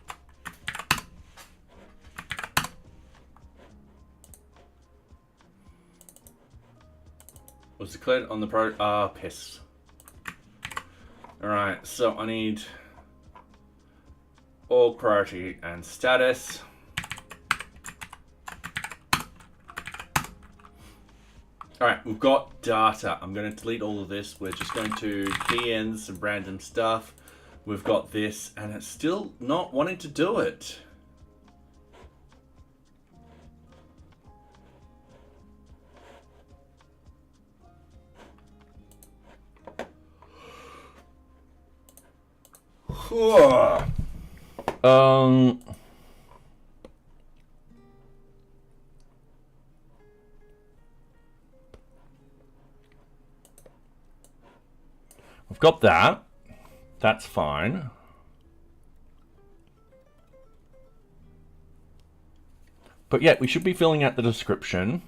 Was declared on the pro. Piss. All right, so I need all priority and status. All right, we've got data. I'm going to delete all of this. We're just going to key in some random stuff. We've got this, and it's still not wanting to do it. We've got that. That's fine. But yeah, we should be filling out the description.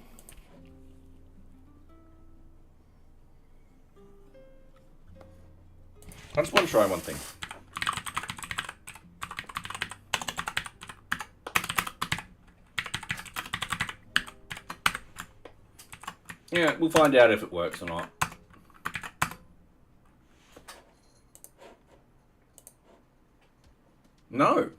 I just want to try one thing. Yeah, we'll find out if it works or not. No.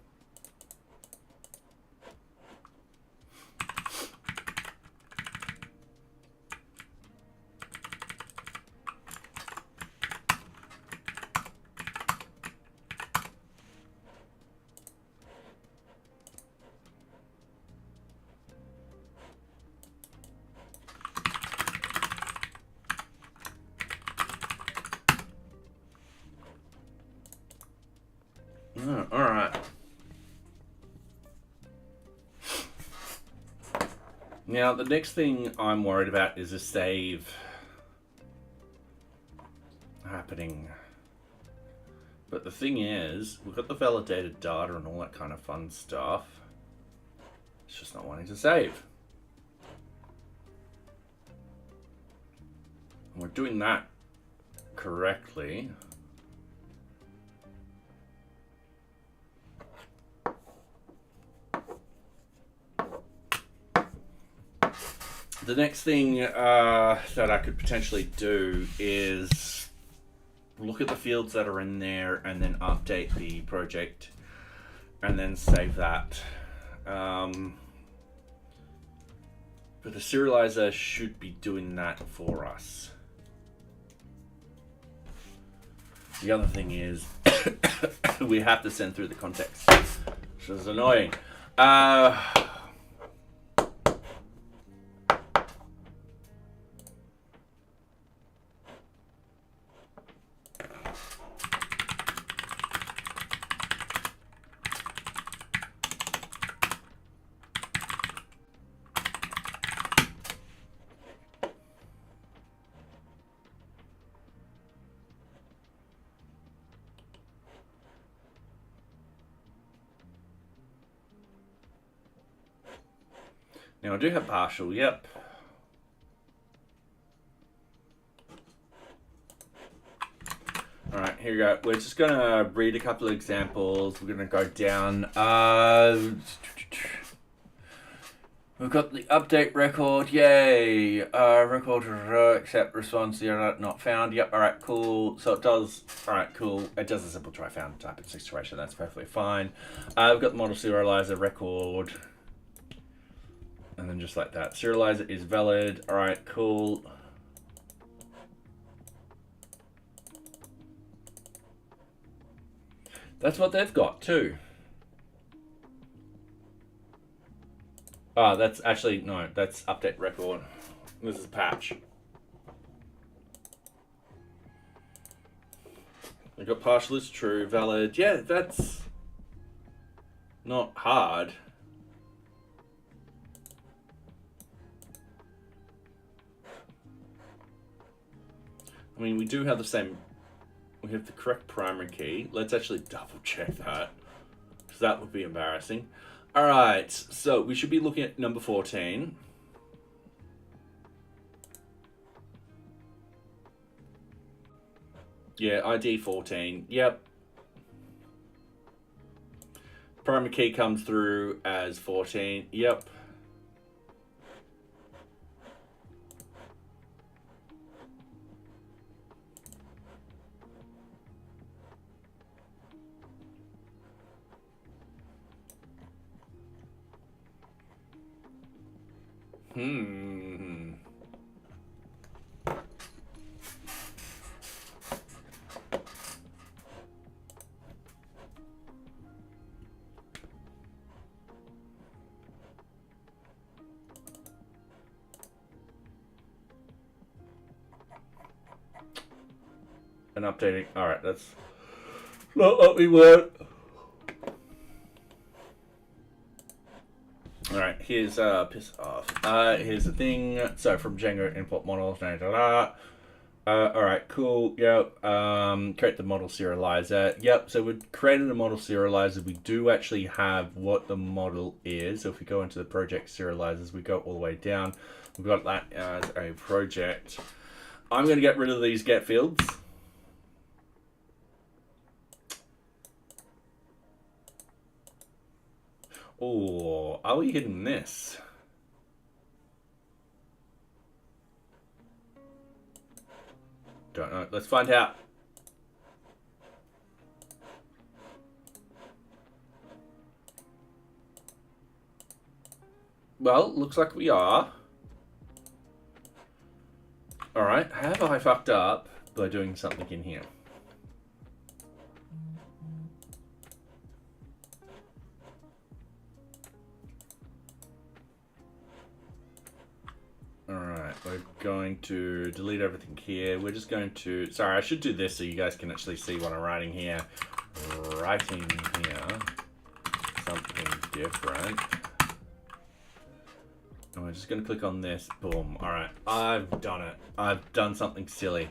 Now, the next thing I'm worried about is a save happening. But the thing is, we've got the validated data and all that kind of fun stuff. It's just not wanting to save. And we're doing that correctly. The next thing that I could potentially do is look at the fields that are in there and then update the project and then save that. But the serializer should be doing that for us. The other thing is we have to send through the context, which is annoying. Now I do have partial, yep. All right, here we go. We're just gonna read a couple of examples. We're gonna go down. We've got the update record, yay. Record accept response zero not found. Yep, all right, cool. So it does, all right, cool. It does a simple try found type of situation. That's perfectly fine. We've got the model serializer record. And then just like that. Serializer is valid. All right, cool. That's what they've got too. That's actually, no, that's update record. This is patch. We've got partial is true, valid. Yeah, that's not hard. I mean, we do have the same, we have the correct primary key. Let's actually double check that, because that would be embarrassing. All right, so we should be looking at number 14. Yeah, ID 14, yep. Primary key comes through as 14, yep. And updating. All right, that's not what we want. All right, here's piss off. Here's the thing. So from Django import models. All right, cool. Yep. Create the model serializer. Yep. So we created a model serializer. We do actually have what the model is. So if we go into the project serializers, we go all the way down. We've got that as a project. I'm going to get rid of these get fields. Oh, are we hitting this? Don't know. Let's find out. Well, looks like we are. All right. Have I fucked up by doing something in here? Alright, we're going to delete everything here. We're just going to... Sorry, I should do this so you guys can actually see what I'm writing here. Writing here something different. And we're just going to click on this. Boom. All right. I've done it. I've done something silly.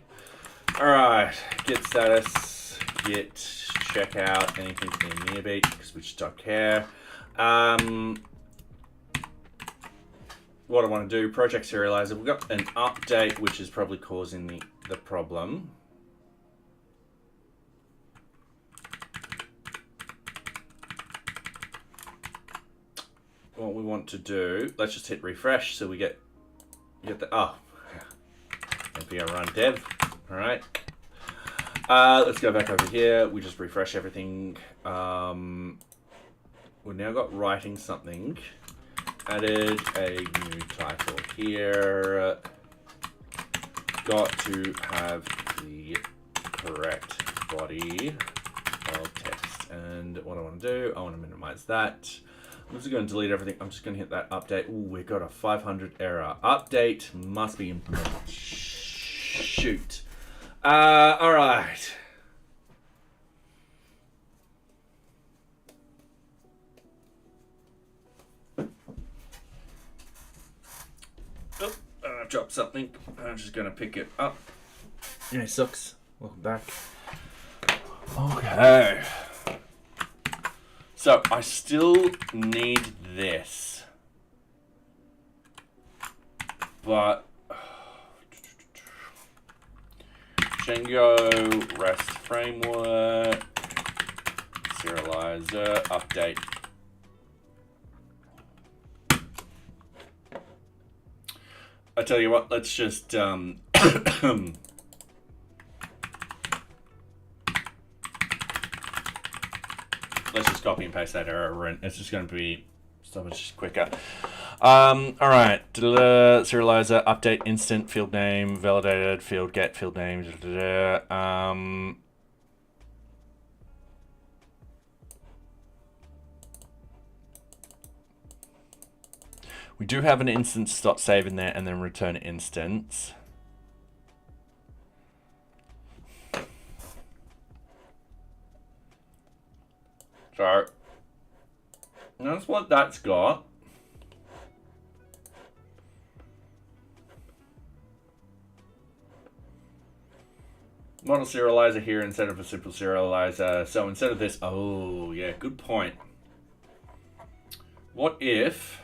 All right. Git status. Git checkout. Anything in NearBeach because we just don't care. What I want to do, project serializer. We've got an update, which is probably causing the problem. What we want to do, let's just hit refresh so we get the, npm run dev. All right. Let's go back over here. We just refresh everything. We've now got writing something. Added a new title here. Got to have the correct body of text. And what I want to do, I want to minimize that. I'm just going to delete everything. I'm just going to hit that update. Ooh, we got a 500 error. Update must be implemented. Shoot. All right. Oh, I dropped something. I'm just going to pick it up. Yeah, it sucks. Welcome back. Okay. So I still need this, but Django REST framework, serializer, update. I tell you what, let's just let's just copy and paste that error, and it's just going to be so much quicker. All right, serializer, update, instant, field name, validated, field get, field name. We do have an instance.save in there, and then return instance. So that's what that's got. Model serializer here instead of a simple serializer. So instead of this, oh yeah, good point. What if,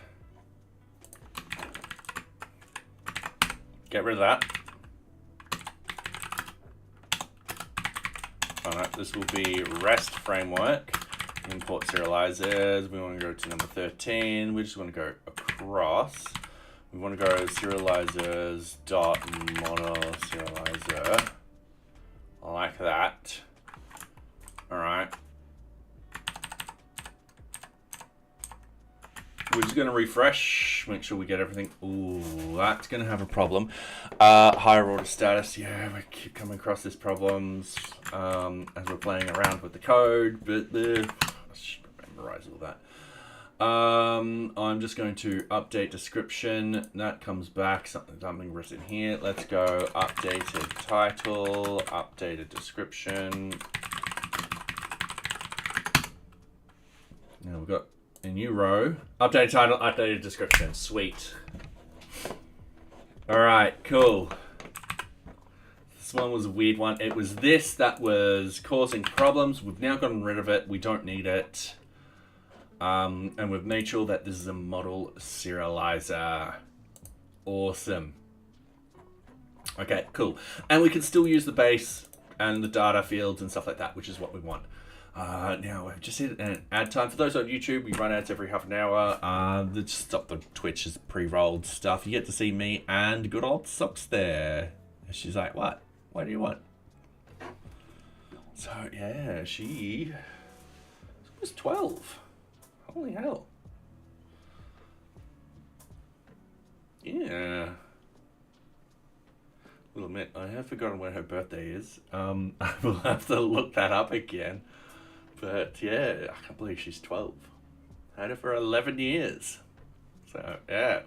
get rid of that. All right, this will be REST framework. Import serializers. We want to go to number 13. We just want to go across. We want to go serializers dot mono serializer. Like that. All right. We're just going to refresh, make sure we get everything. Ooh, that's going to have a problem. Higher order status. Yeah, we keep coming across these problems as we're playing around with the code, but I should memorize all that. I'm just going to update description. That comes back, something written here. Let's go updated title, updated description. Now we've got a new row. Updated title, updated description. Sweet. All right, cool. This one was a weird one. It was this that was causing problems. We've now gotten rid of it. We don't need it. And we've made sure that this is a model serializer. Awesome. Okay, cool. And we can still use the base and the data fields and stuff like that, which is what we want. Now, we've just hit an ad time. For those on YouTube, we run ads every half an hour. Just stop the Twitch is pre-rolled stuff. You get to see me and good old Socks there. She's like, what? What do you want? So, yeah, she was 12. Holy hell. Yeah. Will admit, I have forgotten when her birthday is. I will have to look that up again. But yeah, I can't believe she's 12. Had her for 11 years. So, yeah.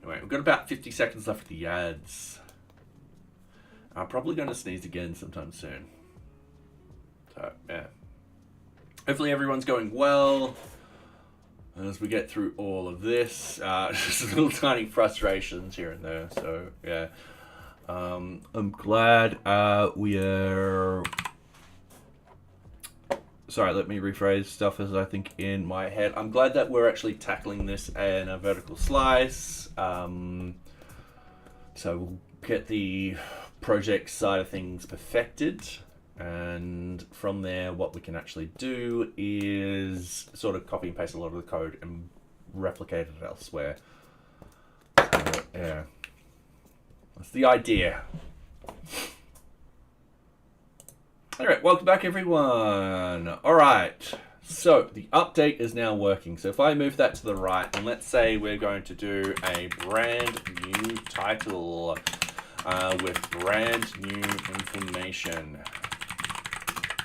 Anyway, we've got about 50 seconds left for the ads. I'm probably going to sneeze again sometime soon. So, yeah. Hopefully everyone's going well. as we get through all of this. Just little tiny frustrations here and there. So yeah, I'm glad we are. Sorry, let me rephrase stuff as I think in my head. I'm glad that we're actually tackling this in a vertical slice. So we'll get the project side of things perfected. And from there, what we can actually do is sort of copy and paste a lot of the code and replicate it elsewhere. So, yeah, that's the idea. All right, welcome back, everyone. All right, so the update is now working. So if I move that to the right, and let's say we're going to do a brand new title with brand new information,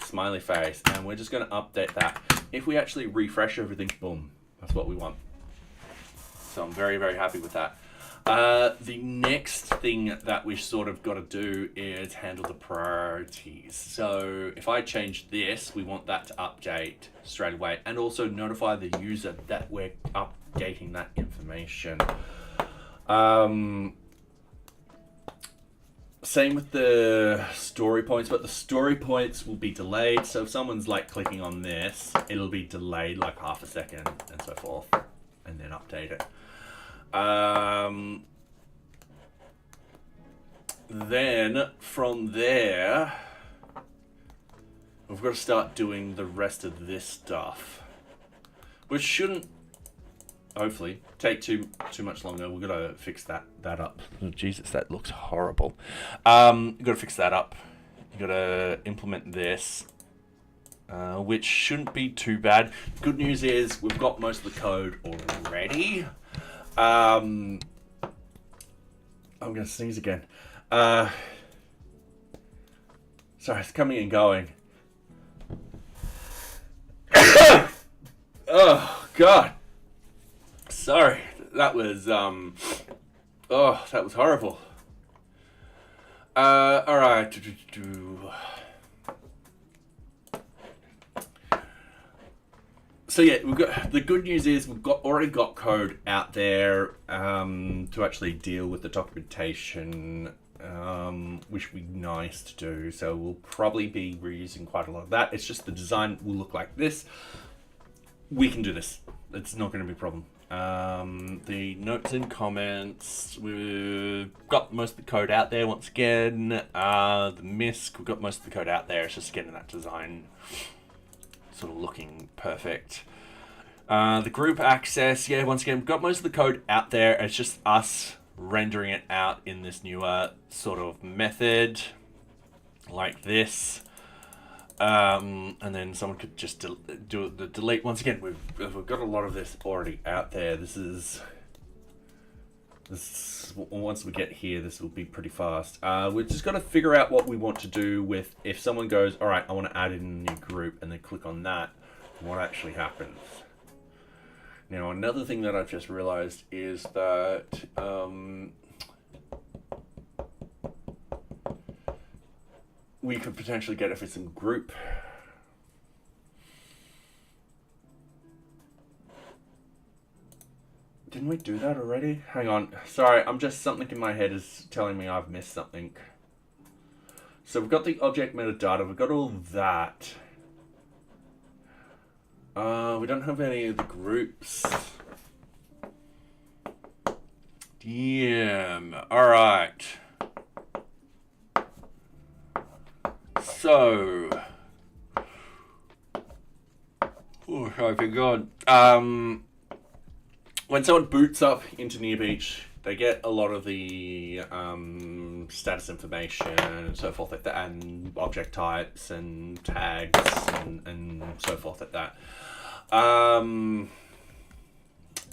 smiley face, and we're just going to update that. If we actually refresh everything, boom, that's what we want. So I'm very, very happy with that. The next thing that we sort of got to do is handle the priorities. So if I change this, we want that to update straight away and also notify the user that we're updating that information. Same with the story points, but the story points will be delayed. So if someone's like clicking on this, it'll be delayed like half a second and so forth, and then update it. Then from there, we've got to start doing the rest of this stuff, which shouldn't, hopefully, take too much longer. We've got to fix that up. Oh, Jesus, that looks horrible. You've got to fix that up. You've got to implement this, which shouldn't be too bad. Good news is we've got most of the code already. I'm going to sneeze again. Sorry, it's coming and going. Oh, God. Sorry, that was, that was horrible. All right. So yeah, we've got, the good news is we've already got code out there to actually deal with the documentation, which would be nice to do. So we'll probably be reusing quite a lot of that. It's just the design will look like this. We can do this. It's not going to be a problem. The notes and comments, we've got most of the code out there once again. The MISC, we've got most of the code out there. It's just getting that design sort of looking perfect. The group access, yeah, once again, we've got most of the code out there. It's just us rendering it out in this newer sort of method like this. And then someone could just do the delete. Once again, we've got a lot of this already out there. This once we get here, this will be pretty fast. We've just got to figure out what we want to do with, if someone goes, all right, I want to add in a new group, and then click on that, what actually happens. Now, another thing that I've just realized is that we could potentially get if it's in group. Didn't we do that already? Hang on. Sorry, something in my head is telling me I've missed something. So we've got the object metadata, we've got all that. We don't have any of the groups. Damn. Alright. So, oh, I forgot. When someone boots up into NearBeach, they get a lot of the status information and so forth like that, and object types and tags and so forth like that. And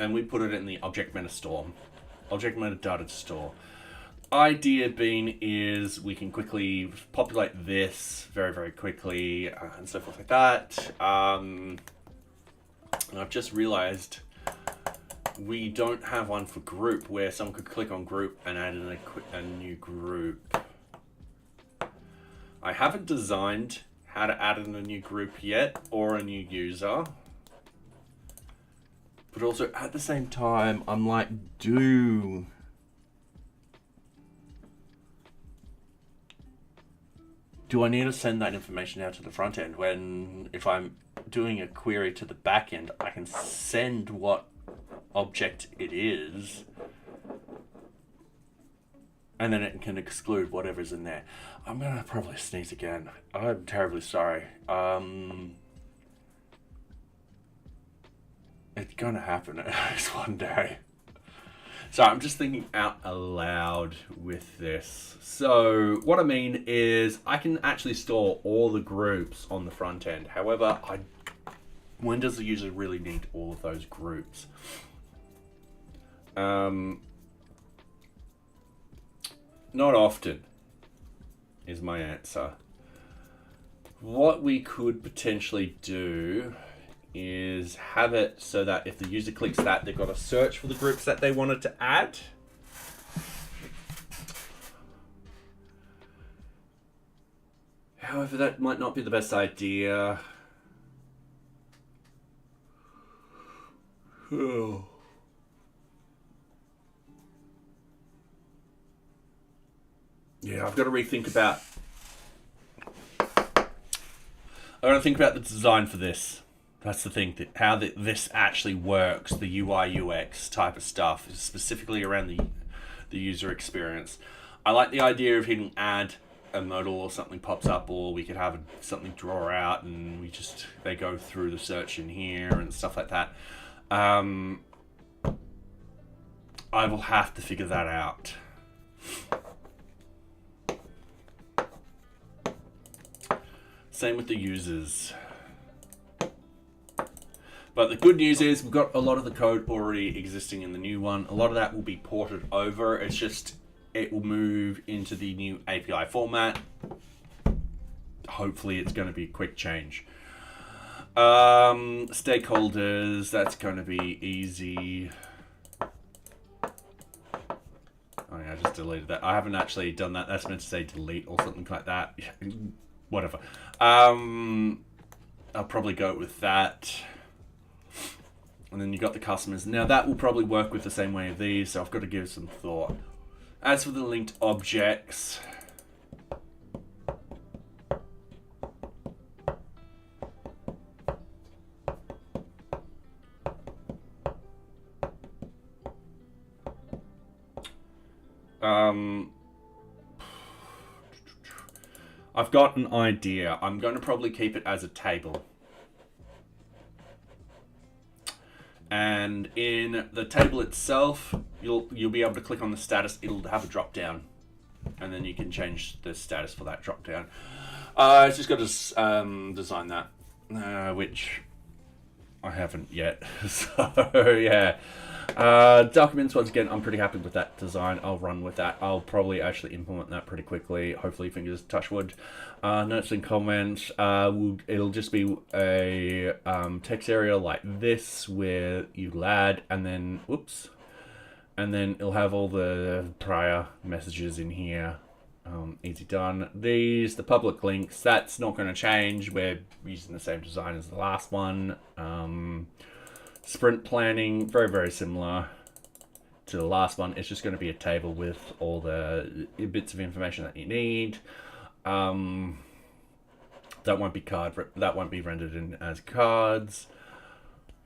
we put it in the object metadata store. Idea being is we can quickly populate this very, very quickly and so forth like that. And I've just realized we don't have one for group where someone could click on group and add in a new group. I haven't designed how to add in a new group yet or a new user. But also at the same time, I'm like, do I need to send that information out to the front end when if I'm doing a query to the back end, I can send what object it is and then it can exclude whatever's in there. I'm gonna probably sneeze again. I'm terribly sorry. It's gonna happen at least one day. So I'm just thinking out aloud with this. So what I mean is I can actually store all the groups on the front end. However, when does the user really need all of those groups? Not often is my answer. What we could potentially do is have it so that if the user clicks that, they've got to search for the groups that they wanted to add. However, that might not be the best idea. Oh. Yeah, I've got to rethink about... I got to think about the design for this. That's the thing, that how this actually works, the UI UX type of stuff, specifically around the user experience. I like the idea of hitting add, a modal or something pops up, or we could have something draw out and they go through the search in here and stuff like that. I will have to figure that out. Same with the users. But the good news is we've got a lot of the code already existing in the new one. A lot of that will be ported over. It's just, it will move into the new API format. Hopefully it's going to be a quick change. Stakeholders, that's going to be easy. Oh yeah, I just deleted that. I haven't actually done that. That's meant to say delete or something like that. Whatever. I'll probably go with that. And then you got the customers. Now that will probably work with the same way of these, so I've got to give some thought. As for the linked objects, I've got an idea. I'm going to probably keep it as a table. And in the table itself, you'll be able to click on the status. It'll have a drop down, and then you can change the status for that drop down. I just got to design that, which I haven't yet. So yeah, documents, once again, I'm pretty happy with that design. I'll run with that. I'll probably actually implement that pretty quickly. Hopefully, fingers touch wood. Notes and comments, it'll just be a text area like this where you add, and then and then it'll have all the prior messages in here. Easy done. The public links, that's not going to change. We're using the same design as the last one. Sprint planning, very, very similar to the last one. It's just going to be a table with all the bits of information that you need. That won't be rendered in as cards.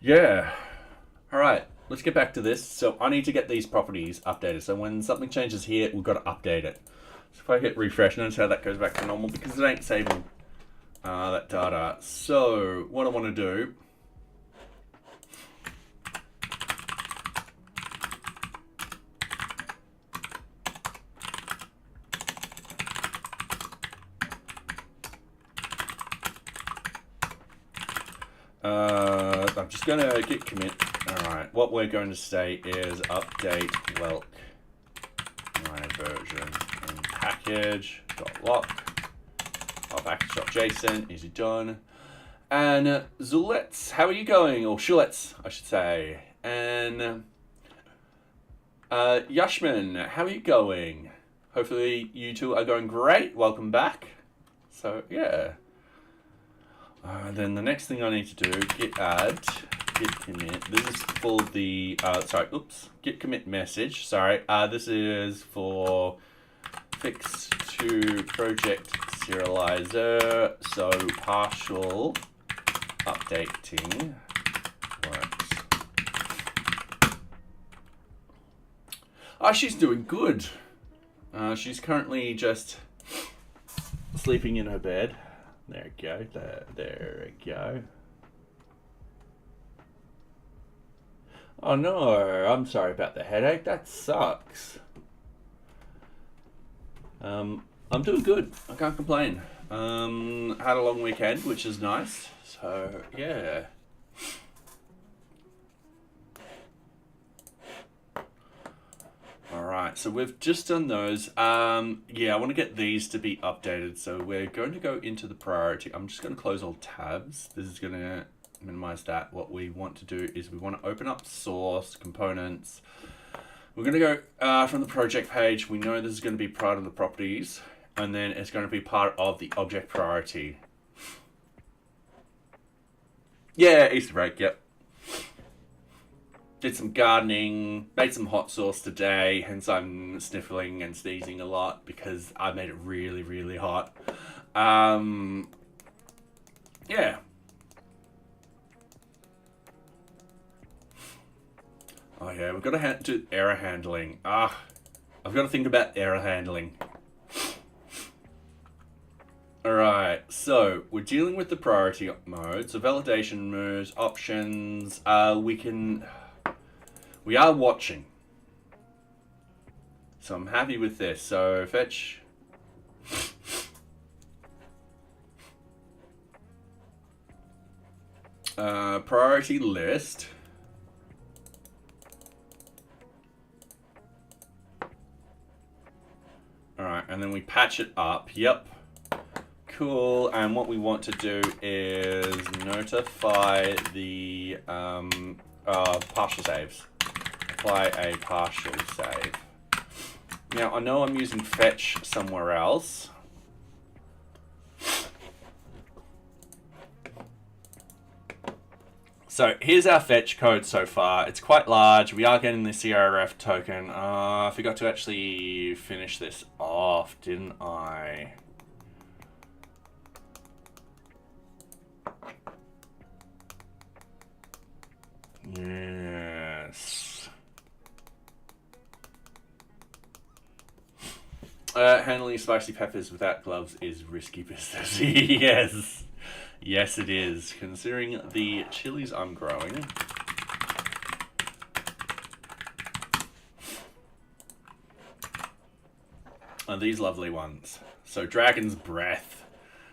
Yeah. All right, let's get back to this. So I need to get these properties updated. So when something changes here, we've got to update it. So if I hit refresh, notice how that goes back to normal because it ain't saving that data. So what I want to do, I'm just going to git commit. All right, what we're going to say is update welk my version and package.lock our package.json. Easy done. And Zulets, how are you going? Or Shulets, I should say. And Yashman, how are you going? Hopefully you two are going great. Welcome back. So yeah. Then the next thing I need to do, git add git commit. This is for the git commit message. Sorry, this is for fix to project serializer. So partial updating works. She's doing good. She's currently just sleeping in her bed. There we go. There we go. Oh no, I'm sorry about the headache. That sucks. I'm doing good. I can't complain. Had a long weekend, which is nice. So yeah. Alright, so we've just done those. Yeah, I want to get these to be updated. So we're going to go into the priority. I'm just going to close all tabs. This is going to minimize that. What we want to do is we want to open up source components. We're going to go from the project page. We know this is going to be part of the properties, and then it's going to be part of the object priority. Yeah, Easter break, yep. Did some gardening, made some hot sauce today, hence I'm sniffling and sneezing a lot because I made it really, really hot. Yeah. Oh yeah, we've got to do error handling. I've got to think about error handling. Alright, so we're dealing with the priority mode. So validation modes, options, we are watching. So I'm happy with this. So fetch. Priority list. Alright, and then we patch it up. Yep. Cool. And what we want to do is notify the partial saves. Apply a partial save. Now, I know I'm using fetch somewhere else. So here's our fetch code so far. It's quite large. We are getting the CRF token. I forgot to actually finish this off, didn't I? Yes. Handling spicy peppers without gloves is risky business. Yes. Yes, it is. Considering the chilies I'm growing. Are these lovely ones. So, Dragon's Breath.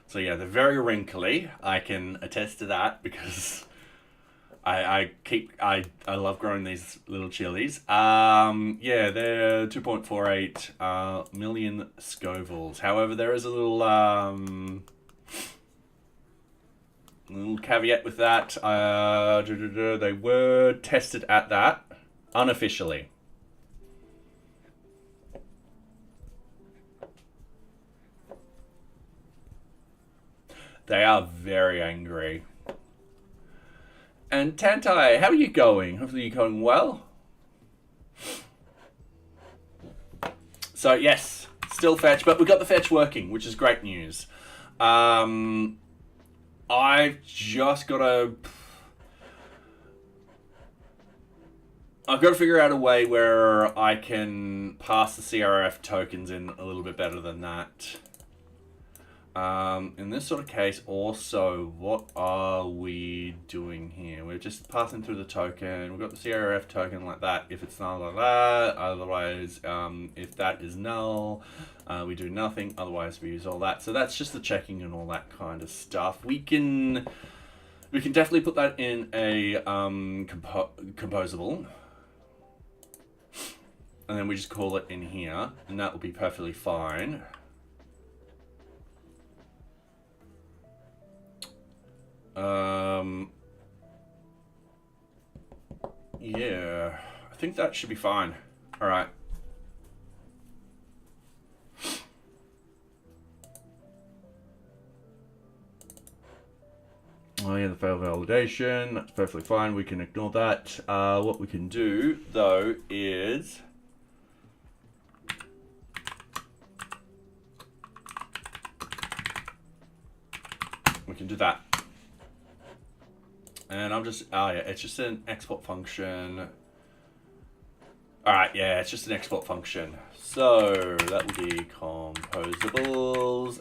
So, yeah, they're very wrinkly. I can attest to that because I love growing these little chilies. Yeah, they're 2.48 million Scovilles. However, there is a little caveat with that. They were tested at that unofficially. They are very angry. And Tantai, how are you going? Hopefully you're going well. So yes, still fetch, but we got the fetch working, which is great news. I've just got to... I've got to figure out a way where I can pass the CRF tokens in a little bit better than that. In this sort of case, also, what are we doing here? We're just passing through the token. We've got the CRF token like that. If it's null, like that. Otherwise, if that is null, we do nothing. Otherwise, we use all that. So that's just the checking and all that kind of stuff. We can definitely put that in a composable. And then we just call it in here, and that will be perfectly fine. Yeah, I think that should be fine. All right. Oh yeah, the failed validation, that's perfectly fine, we can ignore that. What we can do, though, is we can do that. And I'm just, oh yeah, it's just an export function. Alright, yeah, it's just an export function. So that will be composables,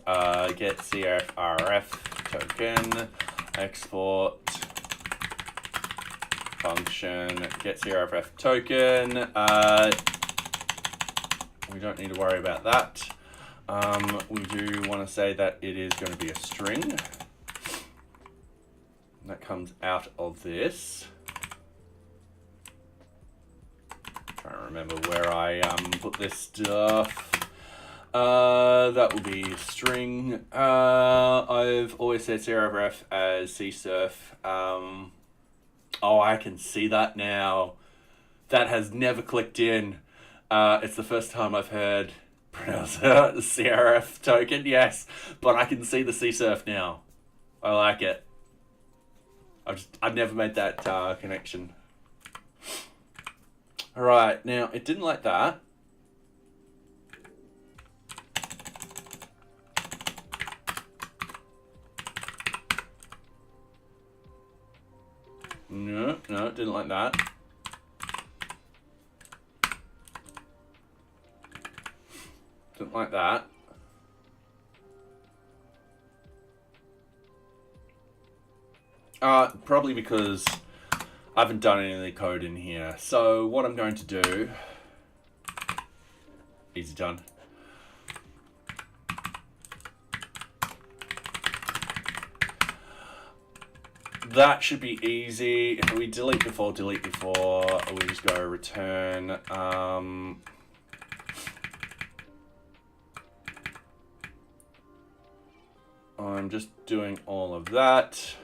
get CRF token, export function, get CRF token. We don't need to worry about that. We do want to say that it is going to be a string that comes out of this. Trying to remember where I put this stuff. That will be string. I've always said CRF as CSurf. Oh, I can see that now. That has never clicked in. It's the first time I've heard pronounce the CRF token, yes, but I can see the CSurf now. I like it. I've never made that connection. All right, now it didn't like that. No, it didn't like that. Didn't like that. Probably because I haven't done any of the code in here. So what I'm going to do, easy done. That should be easy. If we delete before, we just go return. I'm just doing all of that.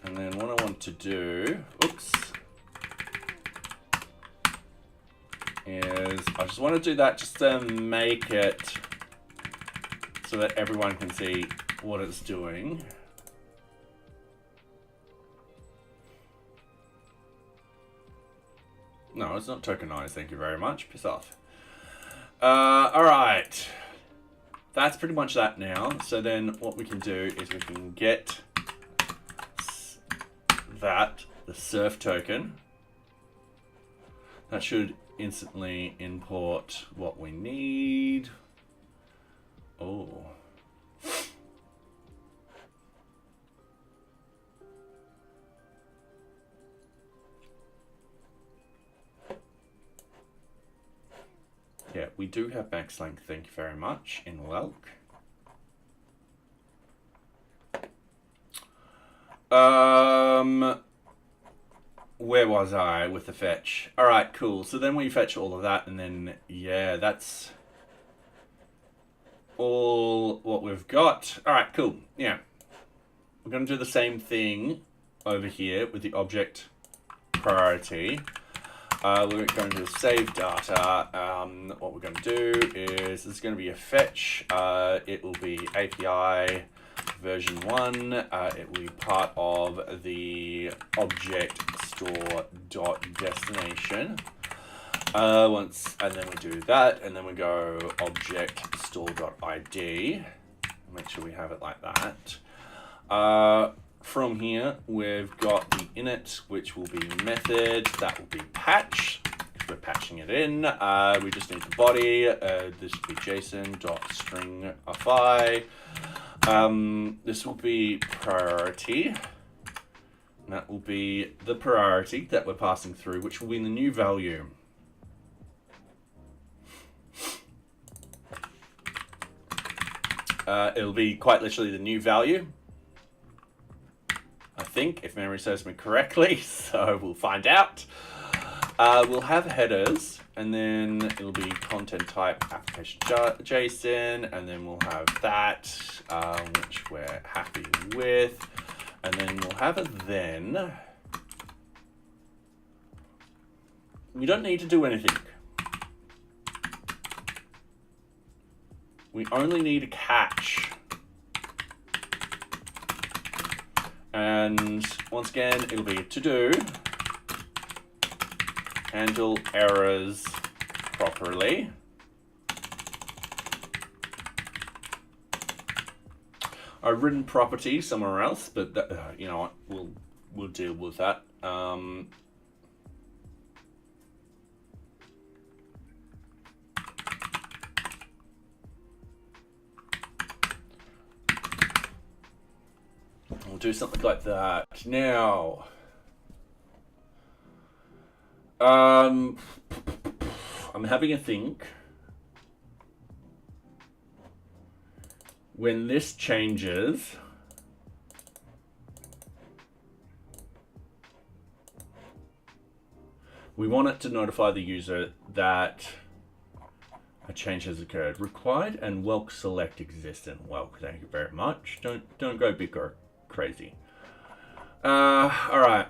And then what I want to do, is I just want to do that just to make it so that everyone can see what it's doing. No, it's not tokenized, thank you very much. Piss off. Alright. That's pretty much that now. So then what we can do is we can get that, the surf token. That should instantly import what we need. Oh. Yeah, we do have backslink, thank you very much, in Welk. Where was I with the fetch? All right, cool. So then we fetch all of that, and then, yeah, that's all what we've got. All right, cool. Yeah. We're going to do the same thing over here with the object priority. We're going to save data. What we're going to do is there's going to be a fetch. It will be API version 1. It will be part of the object store dot destination. And then we do that, and then we go object store dot ID. Make sure we have it like that. From here, we've got the init, which will be method. That will be patch, because we're patching it in. We just need the body. This will be JSON.stringify. This will be priority. And that will be the priority that we're passing through, which will be the new value. It'll be quite literally the new value, I think, if memory serves me correctly, so we'll find out. We'll have headers, and then it'll be content type application JSON, and then we'll have that, which we're happy with, and then we'll have a then. We don't need to do anything. We only need a catch. And once again, it'll be to do, handle errors properly. I've written property somewhere else, but that, you know what, we'll deal with that. We'll do something like that. Now, I'm having a think. When this changes, we want it to notify the user that a change has occurred. Required and Welk select exist in Welk. Thank you very much. Don't go big or crazy. All right.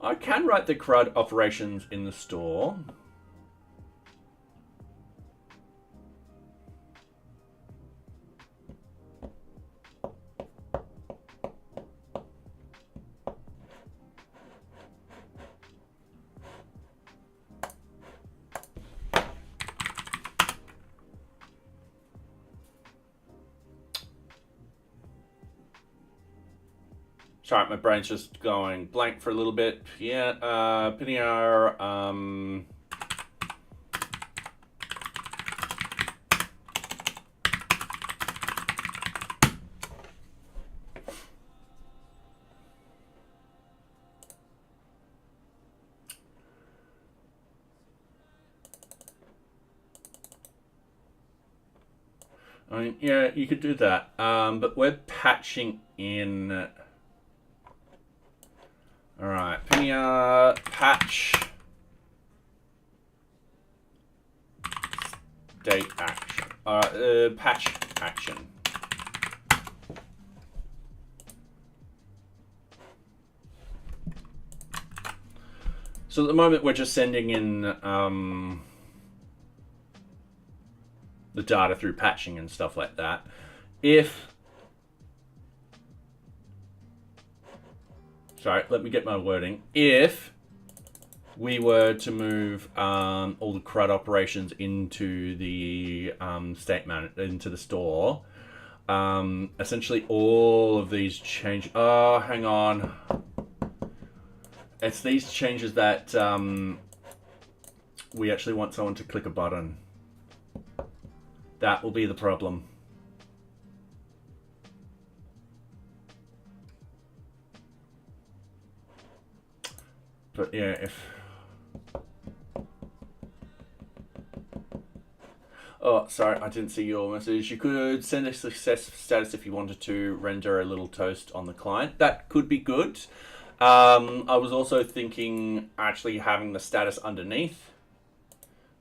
I can write the CRUD operations in the store. Sorry, my brain's just going blank for a little bit. Yeah, Pinyar, I mean, yeah, you could do that, but we're patching in. All right, Pinyar patch state action. All right, patch action. So at the moment we're just sending in the data through patching and stuff like that. Sorry, let me get my wording. If we were to move all the CRUD operations into the into the store, essentially all of these change. Oh, hang on. It's these changes that we actually want someone to click a button. That will be the problem. But yeah, if... Oh, sorry, I didn't see your message. You could send a success status if you wanted to render a little toast on the client. That could be good. I was also thinking actually having the status underneath.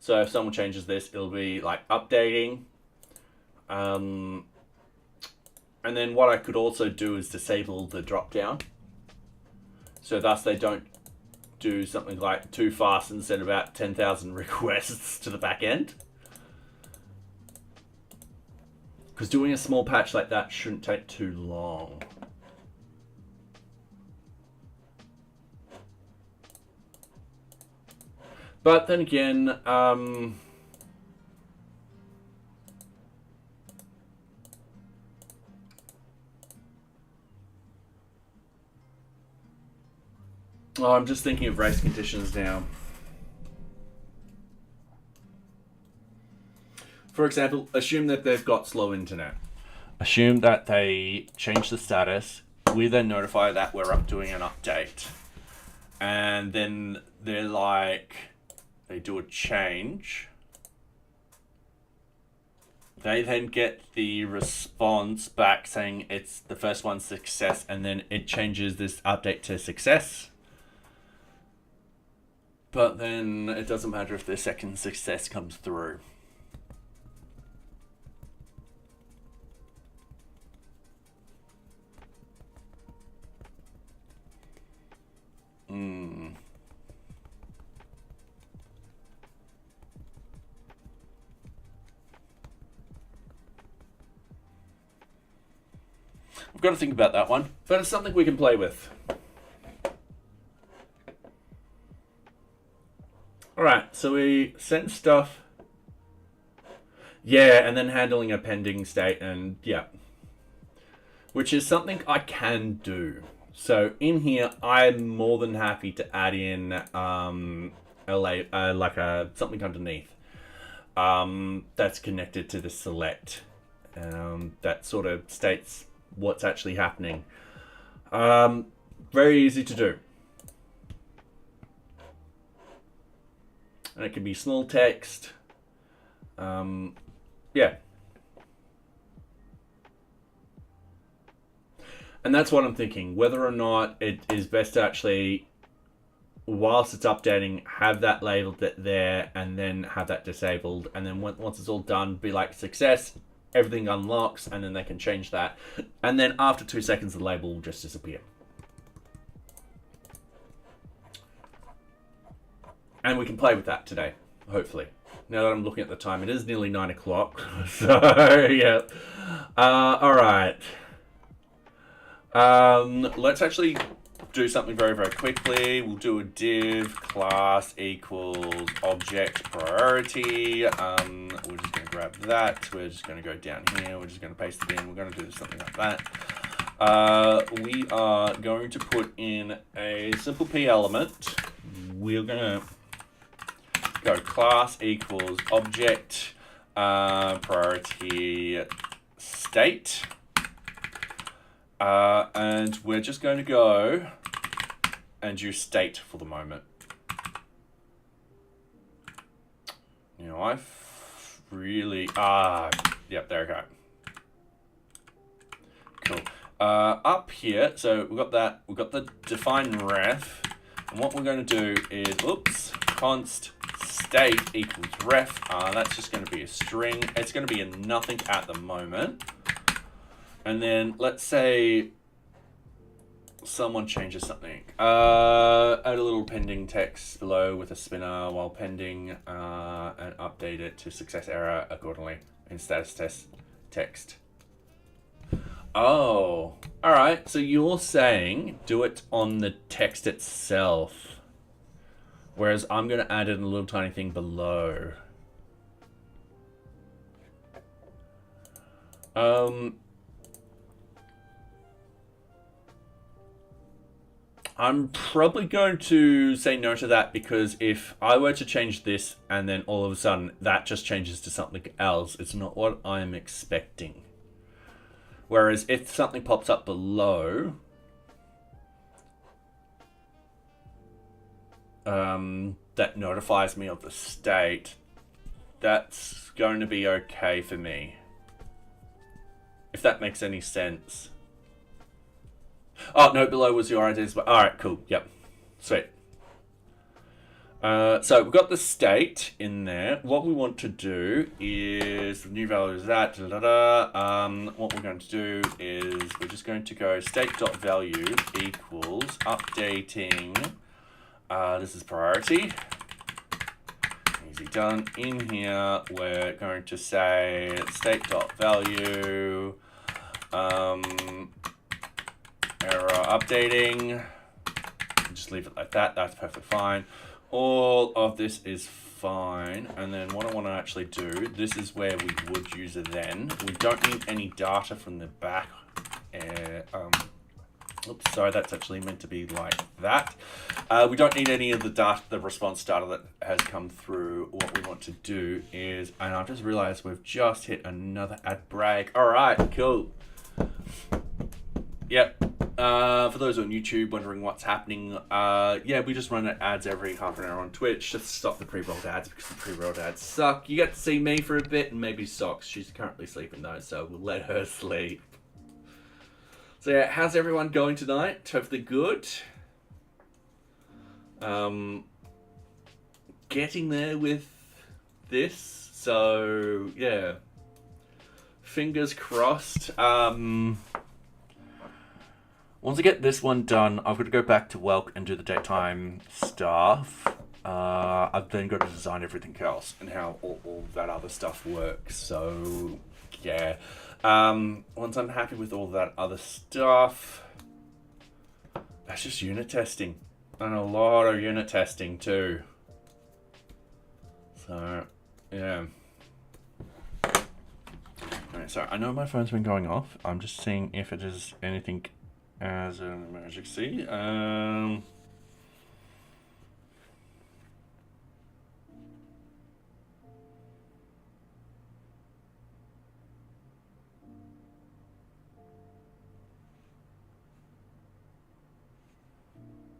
So if someone changes this, it'll be like updating. And then what I could also do is disable the dropdown. So thus they don't do something like too fast and send about 10,000 requests to the back end. Because doing a small patch like that shouldn't take too long. But then again, I'm just thinking of race conditions now. For example, assume that they've got slow internet. Assume that they change the status. We then notify that we're doing an update. And then they're like, they do a change. They then get the response back saying it's the first one's success, and then it changes this update to success. But then it doesn't matter if the second success comes through. We've got to think about that one, but it's something we can play with. All right, so we sent stuff. Yeah, and then handling a pending state, and yeah. Which is something I can do. So in here, I'm more than happy to add in something underneath that's connected to the select. That sort of states what's actually happening. Very easy to do. And it can be small text. Yeah. And that's what I'm thinking, whether or not it is best to actually, whilst it's updating, have that labeled there and then have that disabled. And then once it's all done, be like success, everything unlocks, and then they can change that. And then after 2 seconds, the label will just disappear. And we can play with that today, hopefully. Now that I'm looking at the time, it is nearly 9 o'clock. So, yeah. All right. Let's actually do something very, very quickly. We'll do a div class equals object priority. We're just going to grab that. We're just going to go down here. We're just going to paste it in. We're going to do something like that. We are going to put in a simple P element. We're going to go class equals object priority state. And we're just going to go and use state for the moment. You know, yep, there we go. Cool. Up here, so we've got the define ref, and what we're going to do is, const state equals ref. That's just going to be a string. It's going to be a nothing at the moment. And then let's say someone changes something. Add a little pending text below with a spinner while pending, and update it to success error accordingly in status test text. Oh, all right. So you're saying do it on the text itself, whereas I'm going to add in a little tiny thing below. I'm probably going to say no to that, because if I were to change this and then all of a sudden that just changes to something else, it's not what I'm expecting. Whereas if something pops up below, that notifies me of the state, that's going to be okay for me. If that makes any sense. Oh, no, below was your ideas, but all right, cool. Yep. Sweet. So we've got the state in there. What we want to do is, the new value is that, what we're going to do is we're just going to go state.value equals updating. This is priority. Easy done. In here, we're going to say state.value, error updating. Just leave it like that. That's perfectly fine. All of this is fine. And then what I want to actually do, this is where we would use it then. We don't need any data from the back. Oops, sorry, that's actually meant to be like that. We don't need any of the data, the response data that has come through. What we want to do is, and I've just realized we've just hit another ad break. All right, cool. Yep. For those on YouTube wondering what's happening, yeah, we just run ads every half an hour on Twitch just to stop the pre-rolled ads, because the pre-rolled ads suck. You get to see me for a bit and maybe Socks. She's currently sleeping though, so we'll let her sleep. So yeah, how's everyone going tonight? Hopefully good. Getting there with this, so yeah. Fingers crossed. Once I get this one done, I've got to go back to Welk and do the daytime stuff. I've then got to design everything else and how all that other stuff works. So, yeah. Once I'm happy with all that other stuff, that's just unit testing. And a lot of unit testing too. So, yeah. Alright, so I know my phone's been going off. I'm just seeing if it is anything as an emergency.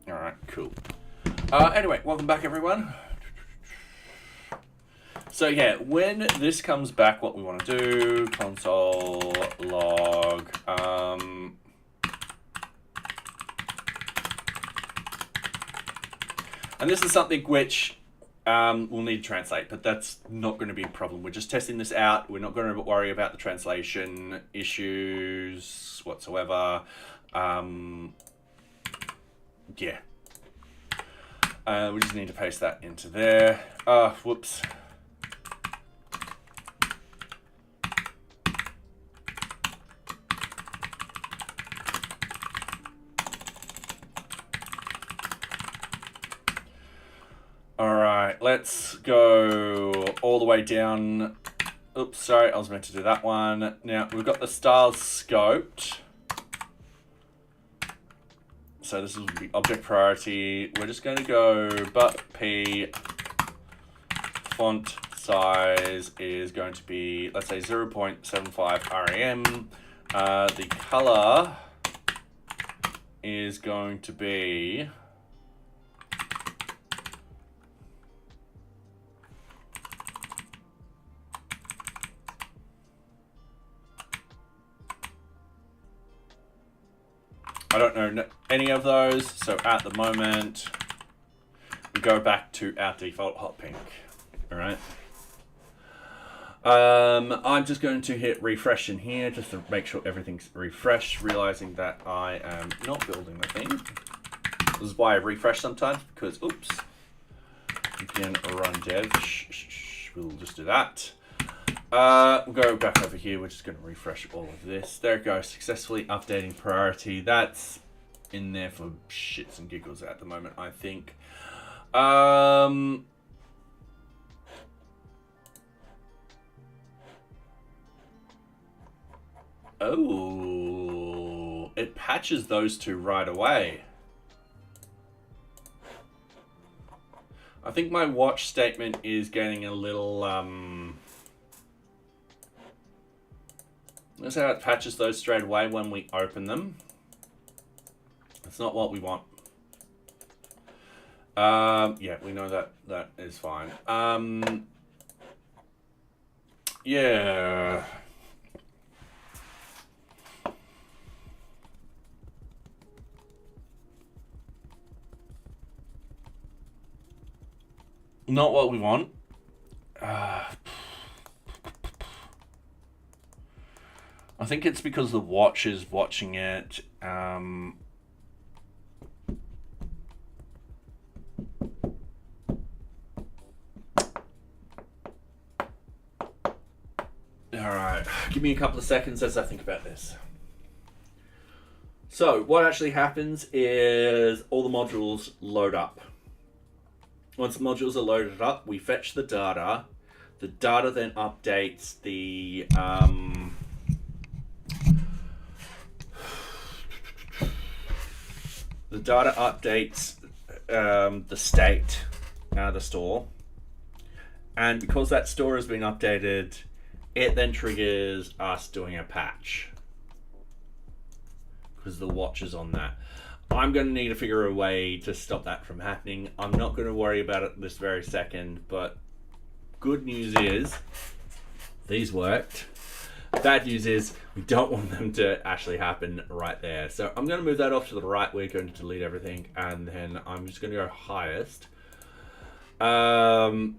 Alright, cool. Anyway, welcome back everyone. So yeah, when this comes back, what we want to do, console log, and this is something which we'll need to translate, but that's not going to be a problem. We're just testing this out. We're not going to worry about the translation issues whatsoever. Yeah. We just need to paste that into there. Whoops. All right, let's go all the way down. Oops, sorry, I was meant to do that one. Now, we've got the styles scoped. So this will be object priority. We're just going to go but p font size is going to be, let's say 0.75 rem. The color is going to be I don't know any of those, so at the moment, we go back to our default hot pink. All right. I'm just going to hit refresh in here just to make sure everything's refreshed, realizing that I am not building the thing. This is why I refresh sometimes, because, oops, you can run dev. We'll just do that. We'll go back over here. We're just going to refresh all of this. There it goes. Successfully updating priority. That's in there for shits and giggles at the moment, I think. Oh, it patches those two right away. I think my watch statement is getting a little, Notice how it patches those straight away when we open them. That's not what we want. Yeah, we know that is fine. Yeah. Not what we want. I think it's because the watch is watching it. All right, give me a couple of seconds as I think about this. So what actually happens is all the modules load up. Once the modules are loaded up, we fetch the data. The data then updates the the state the store, and because that store has been updated, it then triggers us doing a patch because the watch is on that. I'm going to need to figure a way to stop that from happening. I'm not going to worry about it this very second, but good news is these worked. Bad news is we don't want them to actually happen right there. So I'm going to move that off to the right. We're going to delete everything, and then I'm just going to go highest. That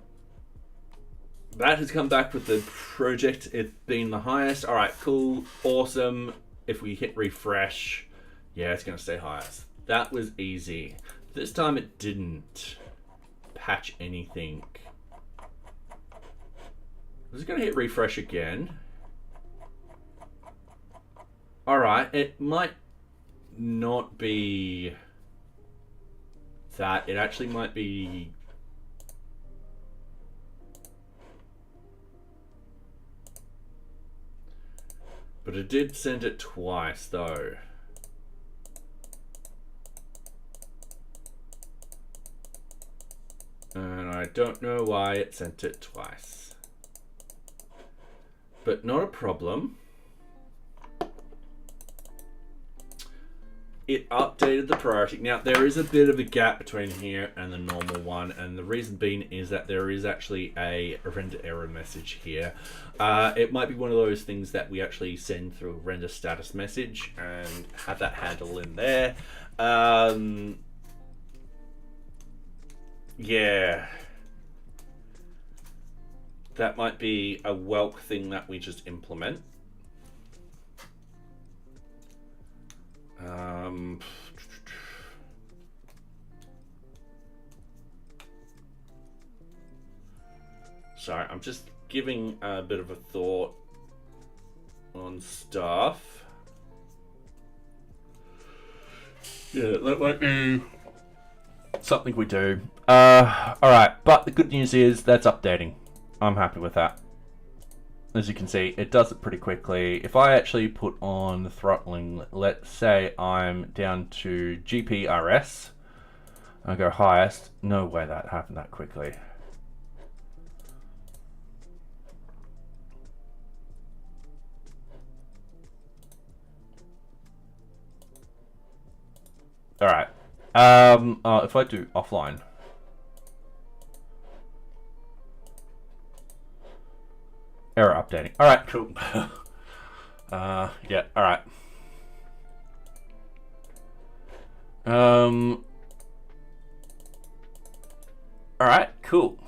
has come back with the project. It's been the highest. All right, cool, awesome. If we hit refresh, yeah, it's going to stay highest. That was easy. This time it didn't patch anything. I'm just going to hit refresh again. All right, it might not be that. It actually might be. But it did send it twice, though. And I don't know why it sent it twice. But not a problem. It updated the priority. Now, there is a bit of a gap between here and the normal one, and the reason being is that there is actually a render error message here. It might be one of those things that we actually send through a render status message and have that handle in there. Yeah. That might be a whelk thing that we just implement. Sorry, I'm just giving a bit of a thought on stuff. Yeah, that might be something we do. Alright, but the good news is that's updating. I'm happy with that. As you can see, it does it pretty quickly. If I actually put on the throttling, let's say I'm down to GPRS, I go highest, no way that happened that quickly. All right. If I do offline, error updating. All right, cool. Yeah. All right. All right, cool.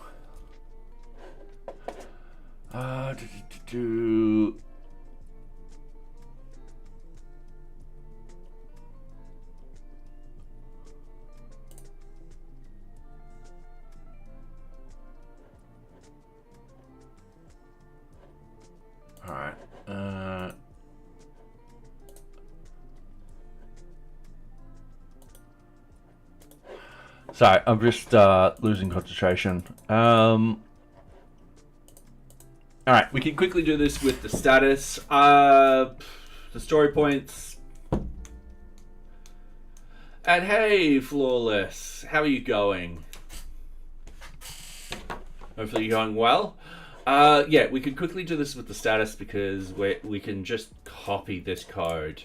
All right. Sorry, I'm just losing concentration. All right, we can quickly do this with the status, the story points. And hey, Flawless, how are you going? Hopefully you're going well. Yeah, we could quickly do this with the status because we can just copy this code.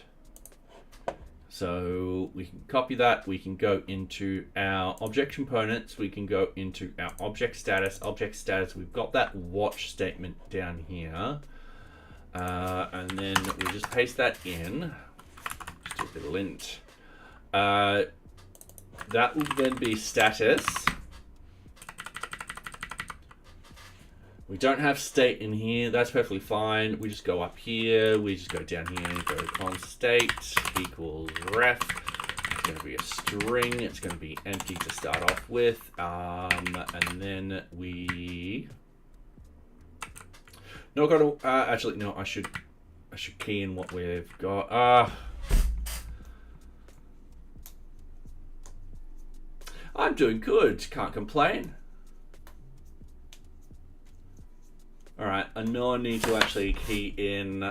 So we can copy that, we can go into our object components, we can go into our object status, we've got that watch statement down here. And then we just paste that in, just do a bit of lint. That will then be status. We don't have state in here, that's perfectly fine. We just go up here, we just go down here and go const state equals ref. It's gonna be a string, it's gonna be empty to start off with. And then we, no, gotta, actually, no, I should key in what we've got. I'm doing good, can't complain. All right, I know I need to actually key in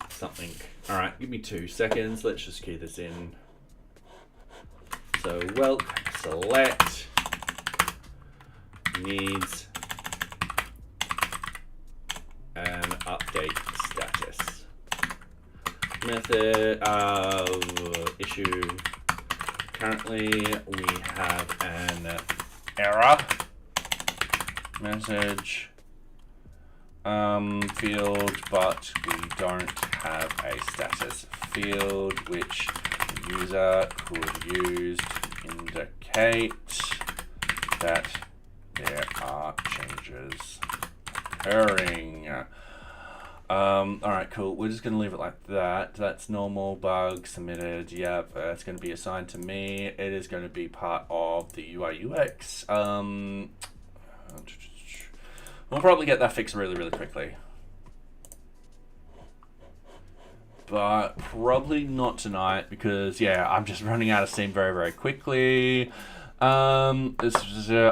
something. All right, give me 2 seconds. Let's just key this in. So whelk select needs an update status. Method of issue. Currently we have an error message field, but we don't have a status field which the user could use to indicate that there are changes occurring. All right, cool. We're just gonna leave it like that. That's normal, bug submitted. Yep, it's gonna be assigned to me. It is gonna be part of the UI UX. We'll probably get that fixed really, really quickly. but probably not tonight because, yeah, I'm just running out of steam very, very quickly. I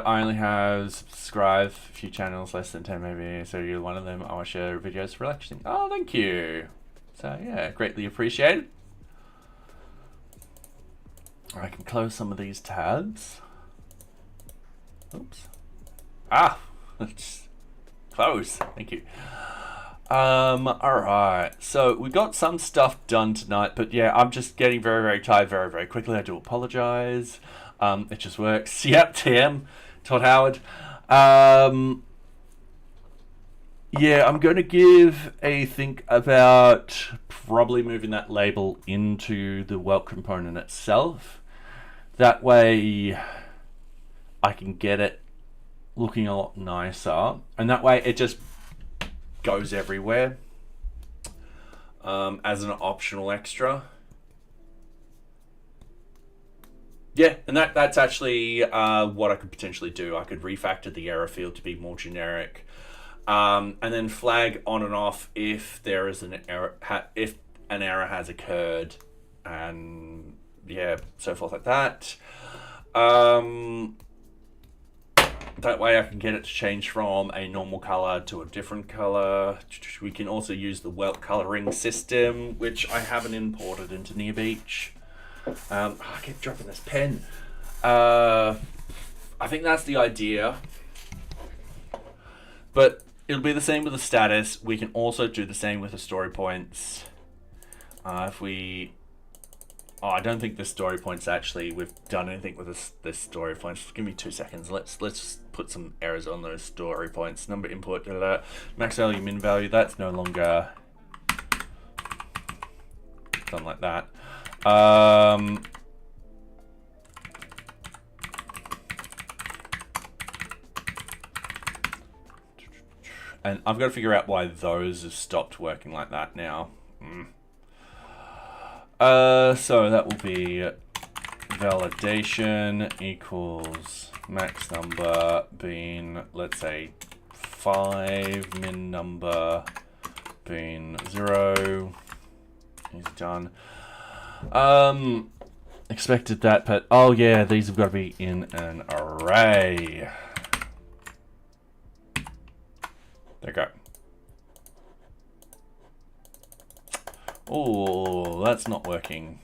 only have subscribed a few channels, less than 10 maybe, so you're one of them. I watch your videos relaxing. Oh, thank you. So, yeah, greatly appreciated. I can close some of these tabs. Oops. Ah, it's close. Thank you. Alright, so we got some stuff done tonight, but yeah, I'm just getting very, very tired very, very quickly. I do apologize. It just works. Yep, TM, Todd Howard. Yeah, I'm going to give a think about probably moving that label into the welt component itself. That way I can get it looking a lot nicer, and that way it just goes everywhere as an optional extra. Yeah, and that's actually what I could potentially do. I could refactor the error field to be more generic, and then flag on and off if there is an error, if an error has occurred, and yeah, so forth like that. That way I can get it to change from a normal color to a different color. We can also use the welt coloring system, which I haven't imported into NearBeach. I keep dropping this pen. I think that's the idea. But it'll be the same with the status. We can also do the same with the story points. If we... Oh, I don't think the story points actually, we've done anything with this story points. Just give me 2 seconds. Let's put some errors on those story points. Number input, max value, min value, that's no longer done like that. And I've got to figure out why those have stopped working like that now. So that will be validation equals max number being, let's say, 5, min number being 0. He's done. Expected that, but oh yeah, these have got to be in an array. There you go. Oh, that's not working.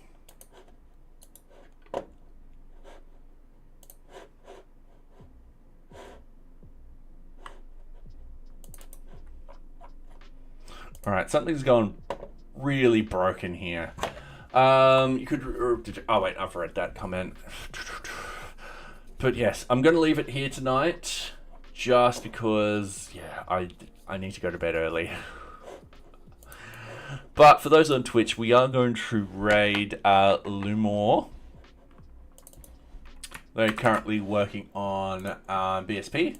Alright, something's gone really broken here. You could... Oh wait, I've read that comment. But yes, I'm going to leave it here tonight. Just because, yeah, I need to go to bed early. But for those on Twitch, we are going to raid Lumor. They're currently working on BSP.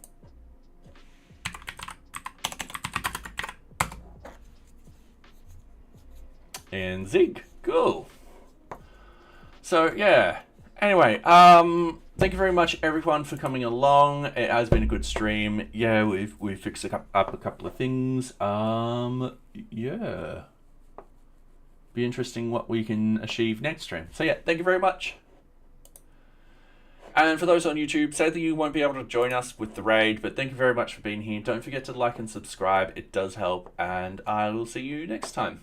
And Zig. Cool. So, yeah. Anyway, thank you very much, everyone, for coming along. It has been a good stream. Yeah, we've fixed up a couple of things. Yeah. Be interesting what we can achieve next stream. So yeah, thank you very much. And for those on YouTube, sadly you won't be able to join us with the raid, but thank you very much for being here. Don't forget to like and subscribe. It does help, and I will see you next time.